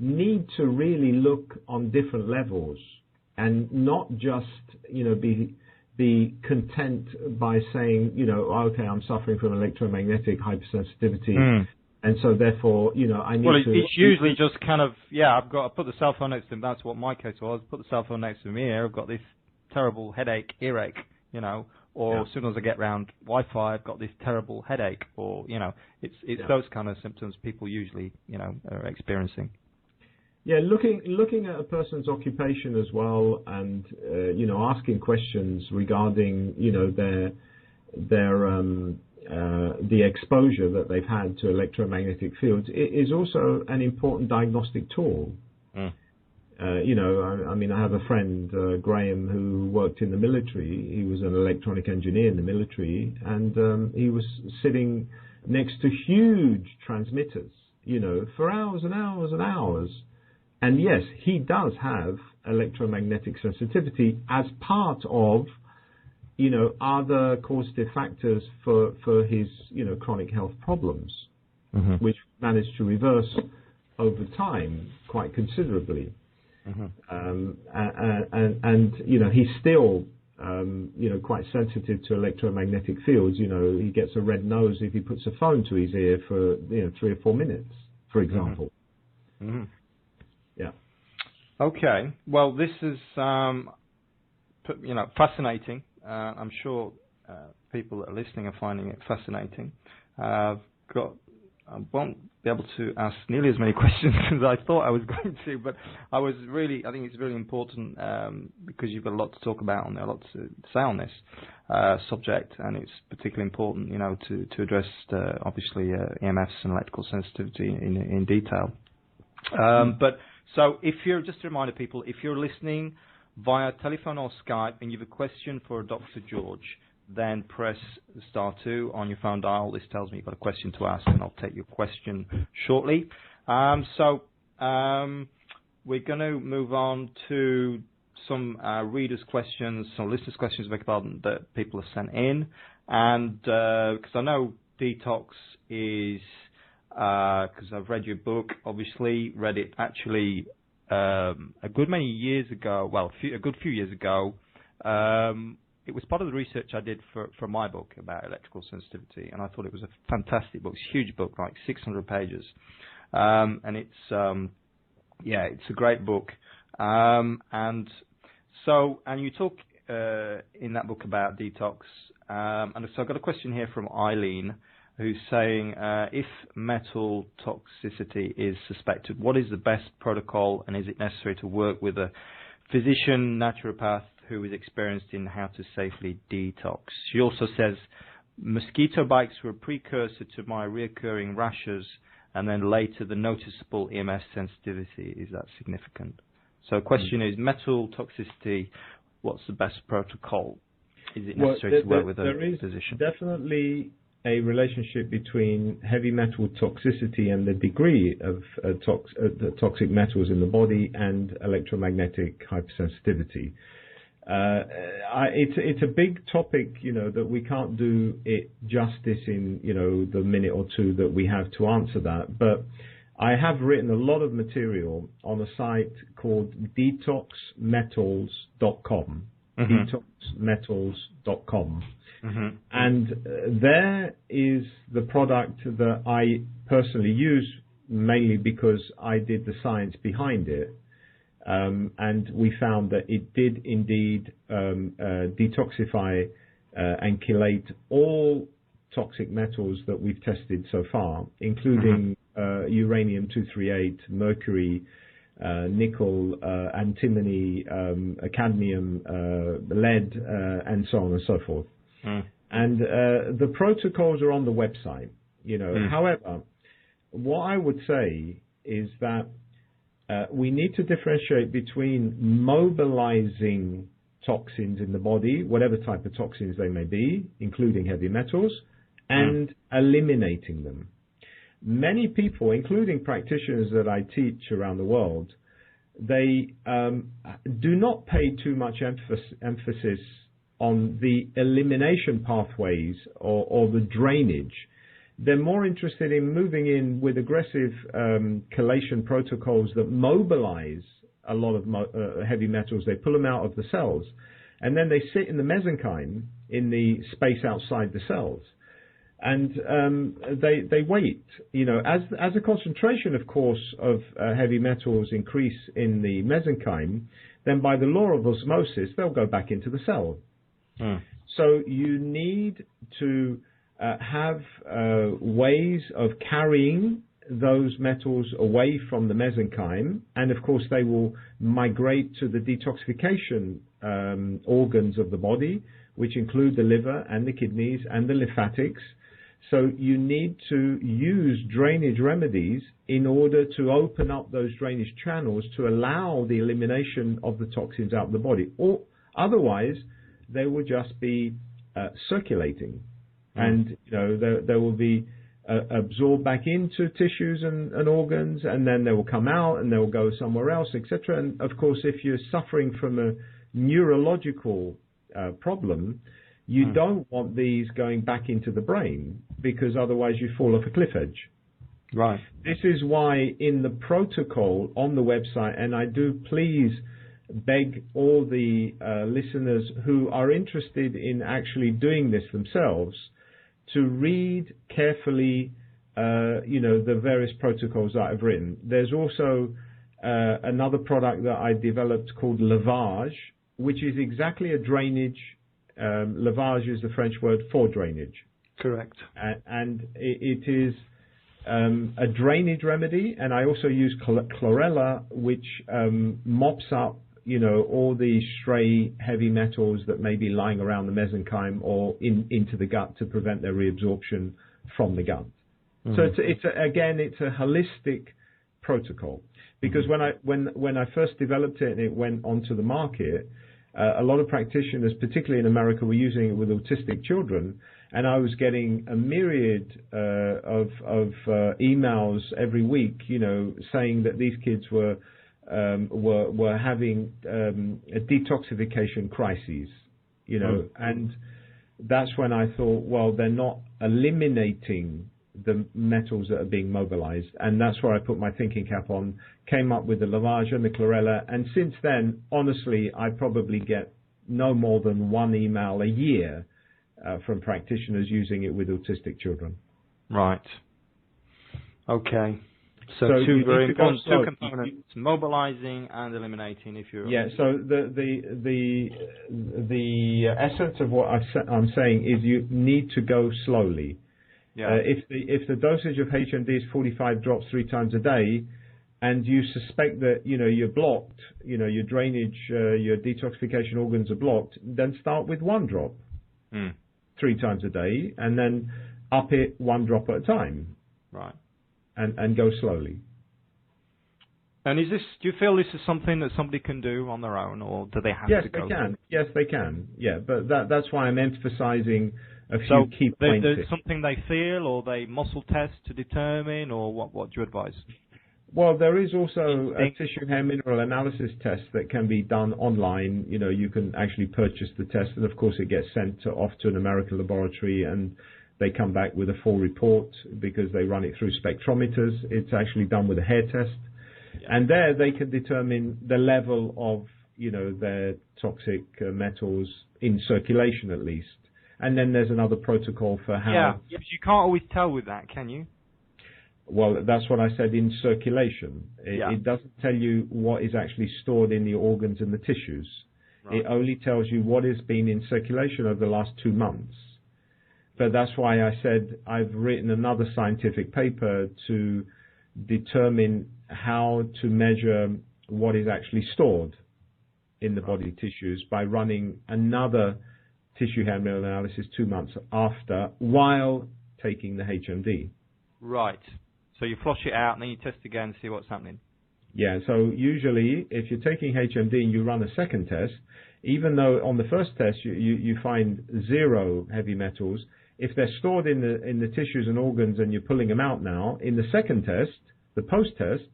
B: need to really look on different levels and not just, be content by saying, okay, I'm suffering from electromagnetic hypersensitivity. And so therefore, I need to...
A: Well, it's usually just kind of, I put the cell phone next to me. That's what my case was. Put the cell phone next to me here. I've got this terrible headache, earache, or as soon as I get round Wi-Fi, I've got this terrible headache, or, it's those kind of symptoms people usually, are experiencing.
B: Yeah, looking at a person's occupation as well, and asking questions regarding the exposure that they've had to electromagnetic fields is also an important diagnostic tool. I mean, I have a friend, Graham, who worked in the military. He was an electronic engineer in the military, and he was sitting next to huge transmitters, for hours and hours and hours. And yes, he does have electromagnetic sensitivity as part of, other causative factors for his, chronic health problems, which managed to reverse over time quite considerably. And he's still, quite sensitive to electromagnetic fields. He gets a red nose if he puts a phone to his ear for, 3 or 4 minutes, for example. Yeah.
A: Okay. Well, this is, fascinating. I'm sure people that are listening are finding it fascinating. I won't be able to ask nearly as many questions as I thought I was going to, but I think it's really important because you've got a lot to talk about and a lot to say on this subject, and it's particularly important, to address obviously EMFs and electrical sensitivity in detail. But so just to remind people, if you're listening via telephone or Skype and you have a question for Dr. George, then press *2 on your phone dial. This tells me you've got a question to ask, and I'll take your question shortly. So we're going to move on to some readers' questions, some listeners' questions, that people have sent in. And because I know detox is, because I've read your book, obviously, read it actually a good many years ago, a good few years ago. It was part of the research I did for my book about electrical sensitivity, and I thought it was a fantastic book. It's a huge book, like 600 pages, and it's it's a great book. And you talk in that book about detox, and so I've got a question here from Eileen, who's saying, if metal toxicity is suspected, what is the best protocol, and is it necessary to work with a physician, naturopath, who is experienced in how to safely detox? She also says, mosquito bites were a precursor to my reoccurring rashes, and then later the noticeable EMS sensitivity. Is that significant? So the question is, metal toxicity, what's the best protocol? Is it necessary to work with a physician?
B: There is definitely a relationship between heavy metal toxicity and the degree of the toxic metals in the body and electromagnetic hypersensitivity. It's a big topic, that we can't do it justice in, the minute or two that we have to answer that. But I have written a lot of material on a site called detoxmetals.com. Detoxmetals.com. And there is the product that I personally use, mainly because I did the science behind it. And we found that it did indeed detoxify and chelate all toxic metals that we've tested so far, including uranium-238, mercury, nickel, antimony, cadmium, lead, and so on and so forth. And the protocols are on the website. However, what I would say is that we need to differentiate between mobilizing toxins in the body, whatever type of toxins they may be, including heavy metals, and eliminating them. Many people, including practitioners that I teach around the world, they do not pay too much emphasis on the elimination pathways or the drainage. They're more interested in moving in with aggressive chelation protocols that mobilize a lot of heavy metals. They pull them out of the cells, and then they sit in the mesenchyme, in the space outside the cells, and they wait. As a concentration, of course, of heavy metals increase in the mesenchyme, then by the law of osmosis, they'll go back into the cell. So you need to have ways of carrying those metals away from the mesenchyme, and of course they will migrate to the detoxification organs of the body, which include the liver and the kidneys and the lymphatics. So you need to use drainage remedies in order to open up those drainage channels to allow the elimination of the toxins out of the body. Or otherwise, they will just be circulating, and they will be absorbed back into tissues and organs, and then they will come out and they will go somewhere else, etc. And of course, if you're suffering from a neurological problem, you don't want these going back into the brain, because otherwise you fall off a cliff edge.
A: Right.
B: This is why in the protocol on the website, and I do please beg all the listeners who are interested in actually doing this themselves to read carefully, the various protocols that I've written. There's also another product that I developed called lavage, which is exactly a drainage. Lavage is the French word for drainage.
A: Correct.
B: And it is a drainage remedy, and I also use chlorella, which mops up, all the stray heavy metals that may be lying around the mesenchyme or into the gut to prevent their reabsorption from the gut. So it's a holistic protocol, because when I first developed it and it went onto the market, a lot of practitioners, particularly in America, were using it with autistic children, and I was getting a myriad of emails every week, saying that these kids were having a detoxification crises, and that's when I thought, well, they're not eliminating the metals that are being mobilized, and that's where I put my thinking cap on, came up with the lavage and the chlorella, and since then, honestly, I probably get no more than one email a year from practitioners using it with autistic children.
A: Right. Okay. So two very important components: mobilizing and eliminating. If you're
B: So the essence of what I'm saying is you need to go slowly. Yeah. If the dosage of HMD is 45 drops 3 times a day, and you suspect that you're blocked, your drainage, your detoxification organs are blocked, then start with 1 drop 3 times a day, and then up it 1 drop at a time.
A: Right.
B: And go slowly.
A: And do you feel this is something that somebody can do on their own, or do they have to go?
B: Yes, they can. Yeah, but that's why I'm emphasizing a few key points.
A: There's something they feel, or they muscle test to determine, or what do you advise?
B: Well, there is also a tissue hair mineral analysis test that can be done online. You can actually purchase the test, and of course it gets sent off to an American laboratory, and they come back with a full report because they run it through spectrometers. It's actually done with a hair test. Yeah. And there they can determine the level of, their toxic metals in circulation at least. And then there's another protocol for how...
A: Yeah, because you can't always tell with that, can you?
B: Well, that's what I said, in circulation. It doesn't tell you what is actually stored in the organs and the tissues. Right. It only tells you what has been in circulation over the last 2 months. But that's why I said I've written another scientific paper to determine how to measure what is actually stored in the body tissues by running another tissue hair mineral analysis 2 months after, while taking the HMD. Right.
A: So you flush it out and then you test again and see what's happening.
B: Yeah, so usually if you're taking HMD and you run a second test, even though on the first test you find 0 heavy metals, if they're stored in the tissues and organs and you're pulling them out now, in the second test, the post-test,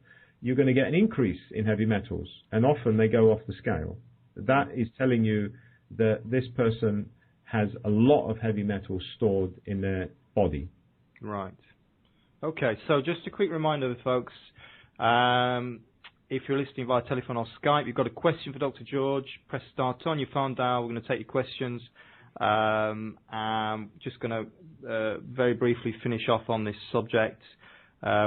B: you're going to get an increase in heavy metals, and often they go off the scale. That is telling you that this person has a lot of heavy metals stored in their body.
A: Right. Okay, so just a quick reminder, folks, if you're listening via telephone or Skype, you've got a question for Dr. George, press start on your phone dial. We're going to take your questions. I'm just going to very briefly finish off on this subject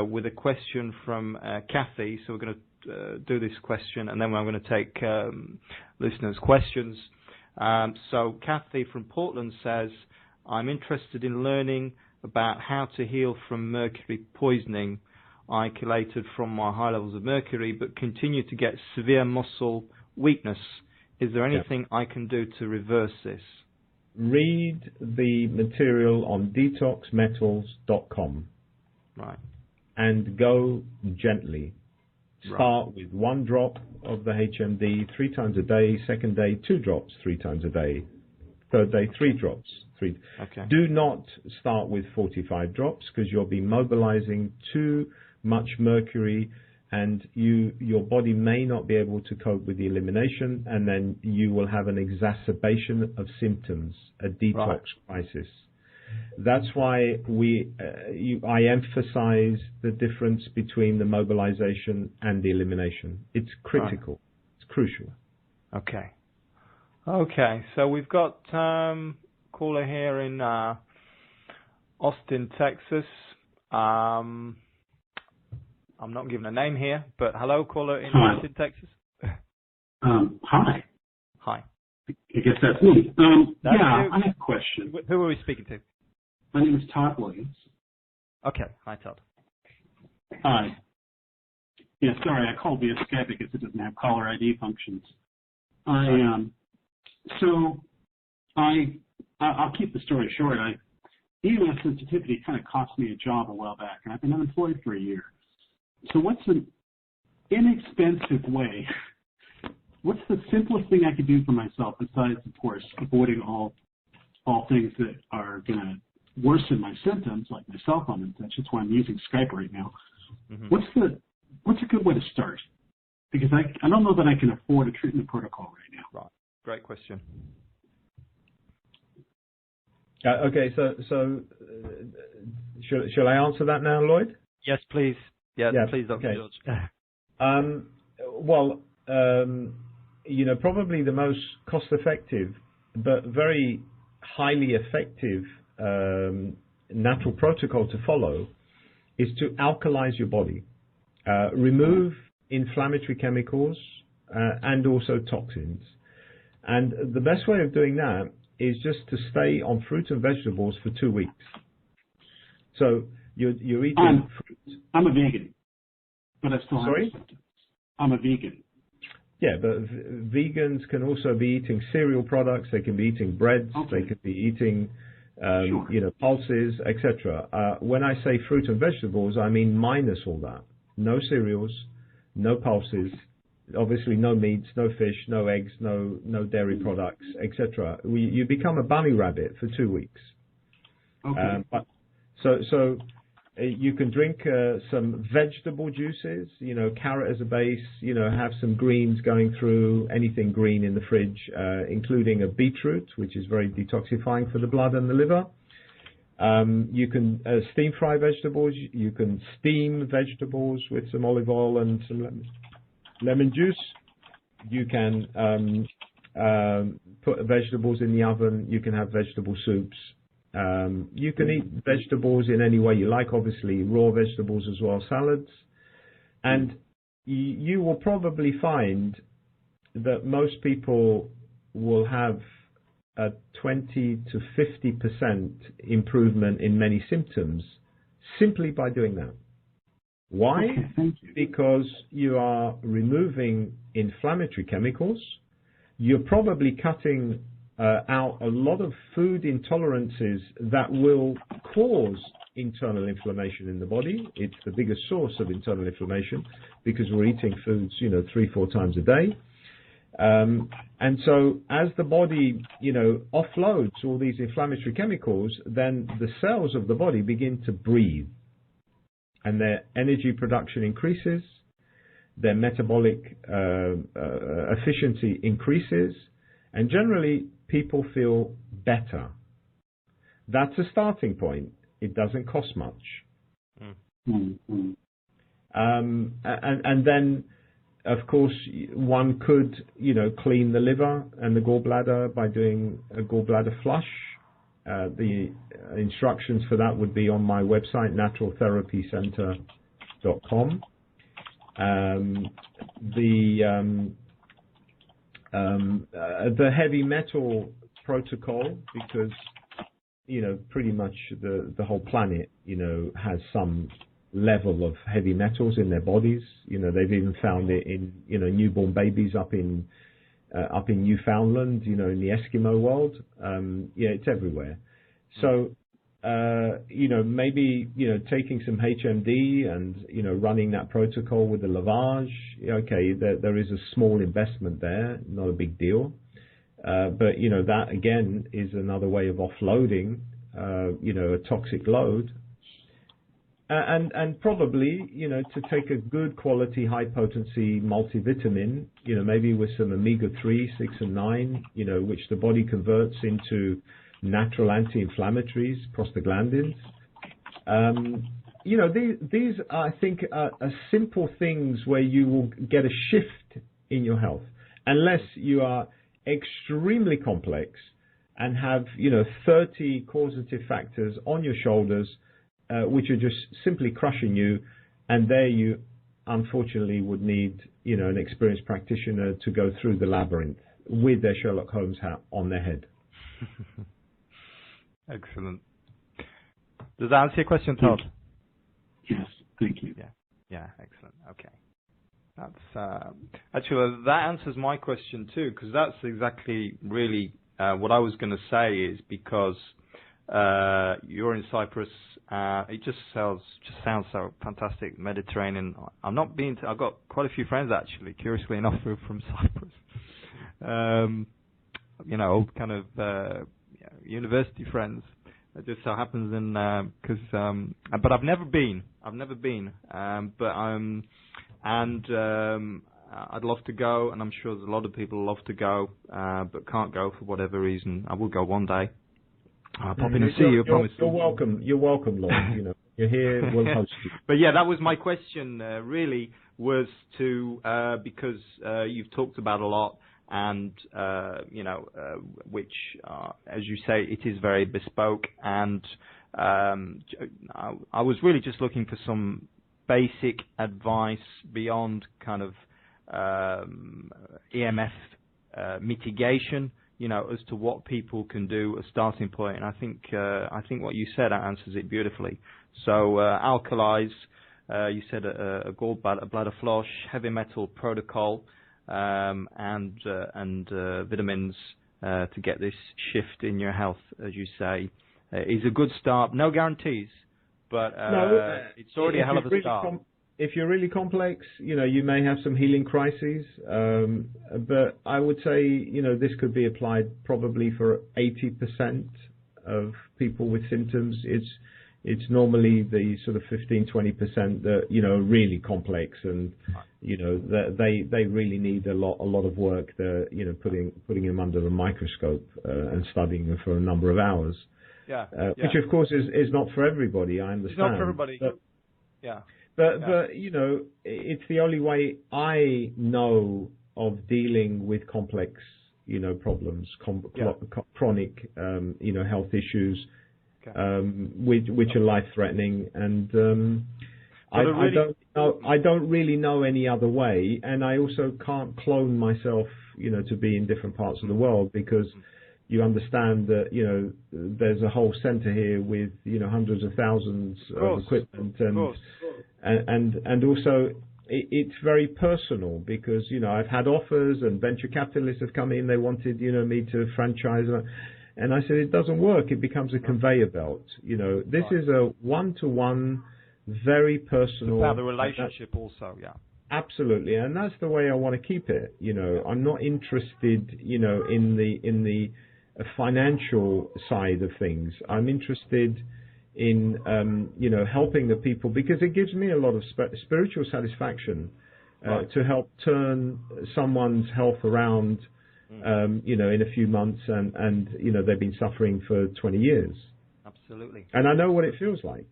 A: with a question from Kathy. So we're going to do this question, and then I'm going to take listeners' questions. So Kathy from Portland says, I'm interested in learning about how to heal from mercury poisoning. I chelated from my high levels of mercury, but continue to get severe muscle weakness. Is there anything I can do to reverse this?
B: read the material on detoxmetals.com
A: Right.
B: and go gently.
A: Right.
B: Start with 1 drop of the HMD 3 times a day, second day 2 drops 3 times a day, third day 3 drops.
A: Okay.
B: Do not start with 45 drops because you'll be mobilizing too much mercury, and your body may not be able to cope with the elimination, and then you will have an exacerbation of symptoms, a detox crisis. That's why I emphasize the difference between the mobilization and the elimination. It's critical. It's crucial.
A: Okay. Okay. So we've got caller here in Austin, Texas. I'm not giving a name here, but hello, caller in Austin, Texas.
C: Hi.
A: Hi.
C: I guess that's me.
A: That's
C: I
A: you.
C: have a question.
A: Who are we speaking to?
C: My name is Todd Williams.
A: Okay. Hi, Todd.
C: Hi. Yeah, sorry, I called via Skype because it doesn't have caller ID functions. I'll keep the story short. EMF sensitivity kind of cost me a job a while back, and I've been unemployed for a year. So what's an inexpensive way? What's the simplest thing I could do for myself besides, of course, avoiding all things that are going to worsen my symptoms, like my cell phone and such? That's why I'm using Skype right now.
A: Mm-hmm.
C: What's a good way to start? Because I don't know that I can afford a treatment protocol right now.
A: Right. Great question.
B: Okay, so shall I answer that now, Lloyd?
A: Yes, please. Yeah, please, Dr.
B: Okay.
A: George.
B: Probably the most cost-effective, but very highly effective natural protocol to follow is to alkalize your body, remove inflammatory chemicals and also toxins. And the best way of doing that is just to stay on fruit and vegetables for 2 weeks. So you're eating fruit.
C: I'm a vegan, but I still have
B: Sorry?
C: symptoms. I'm a vegan.
B: Yeah, but vegans can also be eating cereal products. They can be eating breads.
C: Okay.
B: They could be eating,
C: Sure.
B: pulses, etc. When I say fruit and vegetables, I mean minus all that. No cereals, no pulses, obviously no meats, no fish, no eggs, no dairy products, etc. You become a bunny rabbit for 2 weeks.
C: Okay.
B: So you can drink some vegetable juices, carrot as a base, have some greens going through, anything green in the fridge, including a beetroot, which is very detoxifying for the blood and the liver. You can steam fry vegetables. You can steam vegetables with some olive oil and some lemon juice. You can put vegetables in the oven. You can have vegetable soups. You can eat vegetables in any way you like, obviously raw vegetables as well, salads. And you will probably find that most people will have a 20 to 50% improvement in many symptoms simply by doing that. Why?
C: Okay, thank you.
B: Because you are removing inflammatory chemicals. You're probably cutting out a lot of food intolerances that will cause internal inflammation in the body. It's the biggest source of internal inflammation because we're eating foods, 3-4 times a day. And so as the body, offloads all these inflammatory chemicals, then the cells of the body begin to breathe and their energy production increases, their metabolic efficiency increases, and generally people feel better. That's a starting point. It doesn't cost much.
C: Mm-hmm.
B: And then, of course, one could, clean the liver and the gallbladder by doing a gallbladder flush. The instructions for that would be on my website, naturaltherapycenter.com. The heavy metal protocol, because pretty much the whole planet has some level of heavy metals in their bodies. They've even found it in newborn babies up in up in Newfoundland, in the Eskimo world. It's everywhere. So, maybe, taking some HMD and, running that protocol with the lavage. Okay, there is a small investment there, not a big deal. But, that again is another way of offloading, a toxic load. And probably, to take a good quality, high potency multivitamin, maybe with some omega-3, 6 and 9, which the body converts into natural anti-inflammatories, prostaglandins. These I think are simple things where you will get a shift in your health, unless you are extremely complex and have, 30 causative factors on your shoulders, which are just simply crushing you, and there you unfortunately would need, an experienced practitioner to go through the labyrinth with their Sherlock Holmes hat on their head.
A: Excellent. Does that answer your question, Todd?
C: Yes, thank you.
A: Yeah, excellent. Okay. That's actually that answers my question too, because that's exactly really what I was going to say is because you're in Cyprus. It just sounds so fantastic, Mediterranean. I've got quite a few friends actually, curiously enough, who are from Cyprus. Old kind of university friends. It just so happens, but I've never been. I'd love to go, and I'm sure there's a lot of people love to go, but can't go for whatever reason. I will go one day. I'll pop in and see you, I promise.
B: You're welcome. You're welcome, Lloyd. You're here, we'll host you.
A: But yeah, that was my question, really, was to, because you've talked about a lot, and, which, as you say, it is very bespoke, and I was really just looking for some basic advice beyond kind of EMF mitigation, as to what people can do, a starting point. And I think what you said answers it beautifully. So alkalis, you said a gallbladder flush, heavy metal protocol, and vitamins to get this shift in your health, as you say, is a good start. No guarantees, but it's already a hell of a start.
B: If you're really complex, you may have some healing crises, but I would say, this could be applied probably for 80% of people with symptoms. It's normally the sort of 15-20% that, are really complex, and, they really need a lot of work. They're, putting them under a microscope and studying them for a number of hours. Which of course is not for everybody. I understand.
A: It's not for everybody.
B: But it's the only way I know of dealing with complex, problems, chronic, health issues, which are life-threatening, and I don't really know any other way, and I also can't clone myself, to be in different parts of the world, because you understand that, there's a whole center here with, hundreds of thousands of equipment, and also it's very personal, because, I've had offers, and venture capitalists have come in, they wanted, me to franchise, and I said, it doesn't work. It becomes a conveyor belt. This is a one-to-one, very personal.
A: About the relationship also,
B: Absolutely, and that's the way I want to keep it. I'm not interested, in the financial side of things. I'm interested in, helping the people, because it gives me a lot of spiritual satisfaction to help turn someone's health around, in a few months, and they've been suffering for 20 years.
A: Absolutely.
B: And I know what it feels like.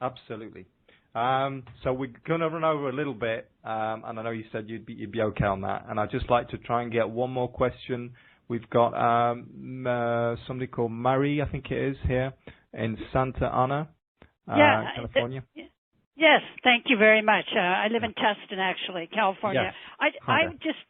A: Absolutely. So we're going to run over a little bit, and I know you said you'd be okay on that, and I'd just like to try and get one more question. We've got somebody called Marie, I think it is, here in Santa Ana, California.
D: Yes, thank you very much. I live in Tustin, actually, California.
A: Yes.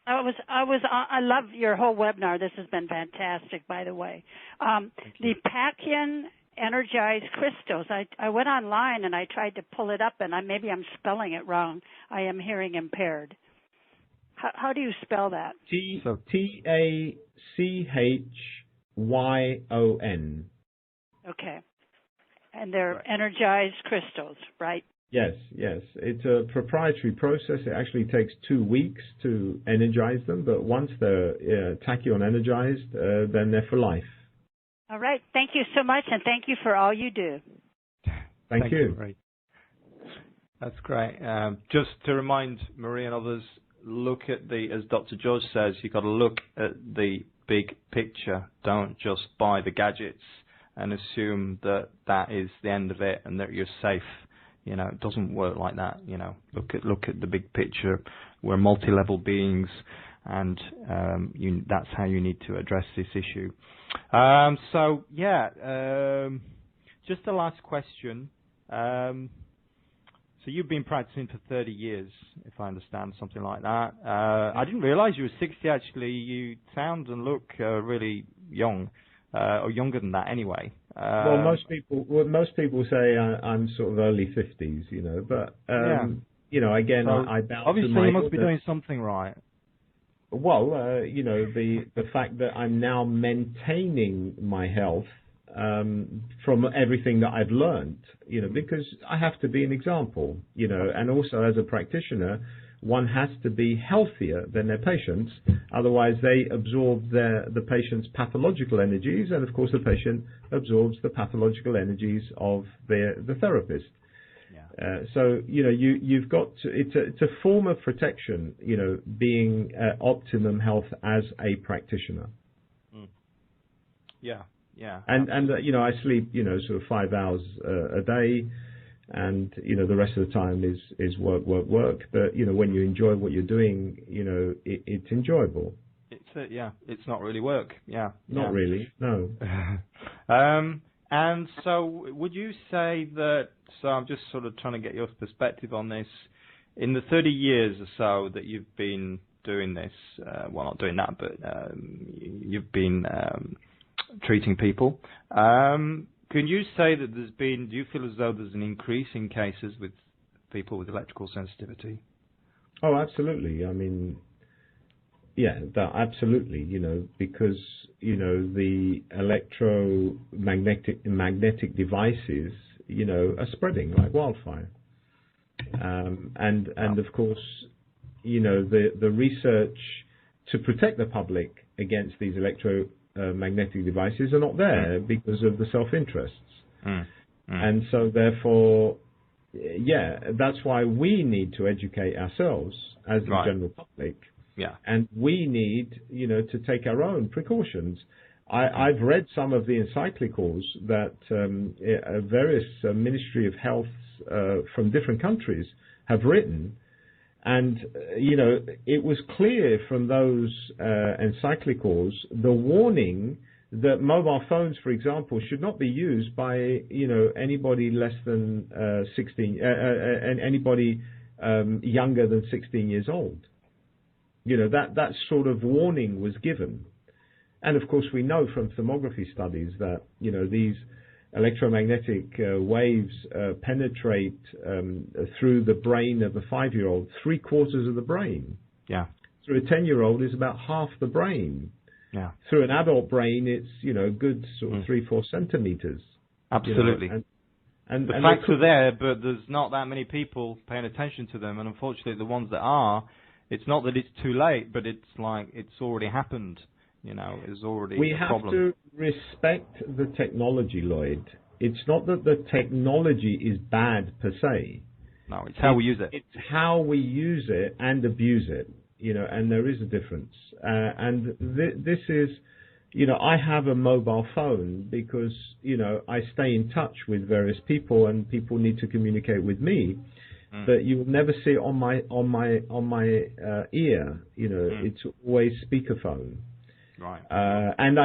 D: I love your whole webinar. This has been fantastic, by the way. The Packian Energized Crystals. I went online and I tried to pull it up, and maybe I'm spelling it wrong. I am hearing impaired. How do you spell that?
B: Tachyon.
D: Okay. And they're energized crystals, right?
B: Yes, yes. It's a proprietary process. It actually takes 2 weeks to energize them, but once they're tachyon energized, then they're for life.
D: All right. Thank you so much, and thank you for all you do.
B: Thank you.
A: Marie. That's great. Just to remind Marie and others, look at as Dr. George says, you've got to look at the big picture. Don't just buy the gadgets and assume that that is the end of it and that you're safe. It doesn't work like that. Look at the big picture. We're multi-level beings, and that's how you need to address this issue. Just the last question. So you've been practicing for 30 years, if I understand, something like that. I didn't realize you were 60, actually. You sound and look really young, or younger than that anyway.
B: Well, most people say I'm sort of early 50s, but, again, so I bow
A: obviously
B: to my...
A: you must be doing something right.
B: Well, the fact that I'm now maintaining my health from everything that I've learned, because I have to be an example, and also as a practitioner, one has to be healthier than their patients, otherwise they absorb the patient's pathological energies, and of course the patient absorbs the pathological energies of the therapist. So you've got to, it's a form of protection, being optimum health as a practitioner.
A: Yeah.
B: And I sleep sort of 5 hours a day, and the rest of the time is work. But when you enjoy what you're doing, it's enjoyable.
A: It's not really work.
B: Not really, no.
A: And so would you say that, so I'm just sort of trying to get your perspective on this, in the 30 years or so that you've been doing this, well, not doing that, but you've been treating people, can you say that do you feel as though there's an increase in cases with people with electrical sensitivity?
B: Oh, absolutely. I mean, yeah, absolutely, because, the electromagnetic devices, are spreading like wildfire. And of course, the research to protect the public against these electromagnetic devices are not there because of the self-interests. And so therefore, that's why we need to educate ourselves as the general public. And we need, to take our own precautions. I've read some of the encyclicals that various Ministry of Health from different countries have written. And, it was clear from those encyclicals, the warning that mobile phones, for example, should not be used by, anybody less than 16, anybody younger than 16 years old. That sort of warning was given. And of course, we know from thermography studies that, these electromagnetic waves penetrate through the brain of a 5-year-old, 3/4 of the brain. Through a 10-year-old is about half the brain. Through an adult brain, it's, good sort of 3-4 centimeters.
A: Absolutely. And the facts are there, but there's not that many people paying attention to them. And unfortunately, the ones that are, it's not that it's too late, but it's like it's already happened. Is already
B: we
A: a
B: have
A: problem.
B: to respect the technology, Lloyd. It's not that the technology is bad per se.
A: No, it's how we use it.
B: It's how we use it and abuse it, and there is a difference. And this is, I have a mobile phone because, I stay in touch with various people and people need to communicate with me. But you will never see it on my ear. It's always speakerphone. And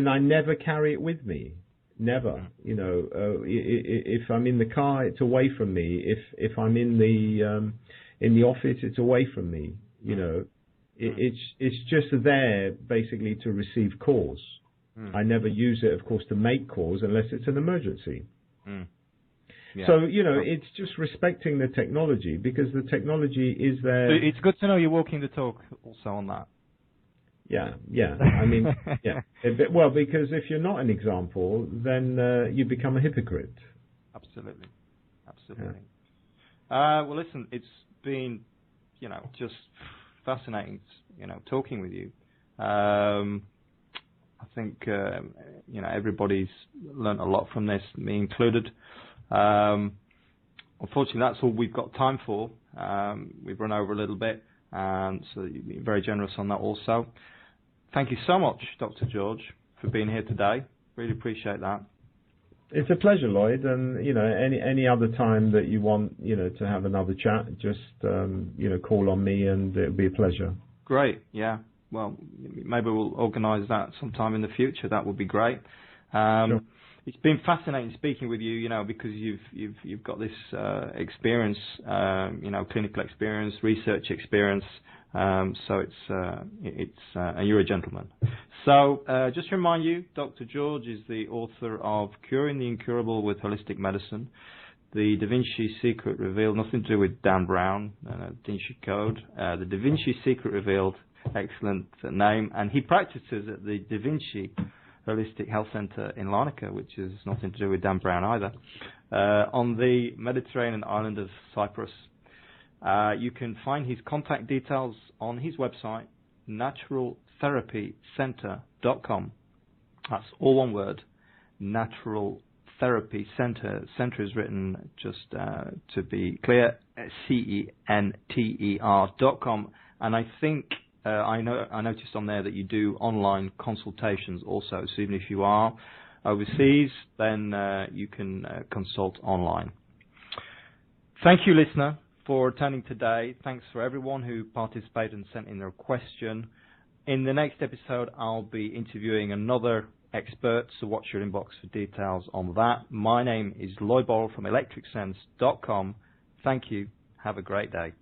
B: I never carry it with me. Never. If I'm in the car, it's away from me. If I'm in the office, it's away from me. It's just there basically to receive calls. I never use it, of course, to make calls unless it's an emergency.
A: Yeah.
B: So, it's just respecting the technology, because the technology is there.
A: So it's good to know you're walking the talk also on that.
B: Yeah. I mean, yeah. Well, because if you're not an example, then you become a hypocrite.
A: Absolutely.
B: Yeah.
A: Well, listen, it's been, just fascinating, talking with you. I think, everybody's learned a lot from this, me included. Unfortunately, that's all we've got time for. We've run over a little bit, so you've been very generous on that also. Thank you so much, Dr. George, for being here today. Really appreciate that.
B: It's a pleasure, Lloyd, and any other time that you want to have another chat, just call on me, and it'll be a pleasure.
A: Great, yeah. Well, maybe we'll organise that sometime in the future. That would be great.
B: Sure.
A: It's been fascinating speaking with you, because you've got this experience, clinical experience, research experience. So and you're a gentleman. So just to remind you, Dr. George is the author of Curing the Incurable with Holistic Medicine, the Da Vinci Secret Revealed, nothing to do with Dan Brown, Da Vinci Code, the Da Vinci Secret Revealed, excellent name, and he practices at the Da Vinci Holistic Health Center in Larnaca, which is nothing to do with Dan Brown either, on the Mediterranean island of Cyprus. You can find his contact details on his website, naturaltherapycenter.com. That's all one word, Natural Therapy Center. Center is written, just to be clear, CENTER.com. And I think I noticed on there that you do online consultations also. So even if you are overseas, then you can consult online. Thank you, listener, for attending today. Thanks for everyone who participated and sent in their question. In the next episode, I'll be interviewing another expert, so watch your inbox for details on that. My name is Lloyd Borrell from electricsense.com. Thank you. Have a great day.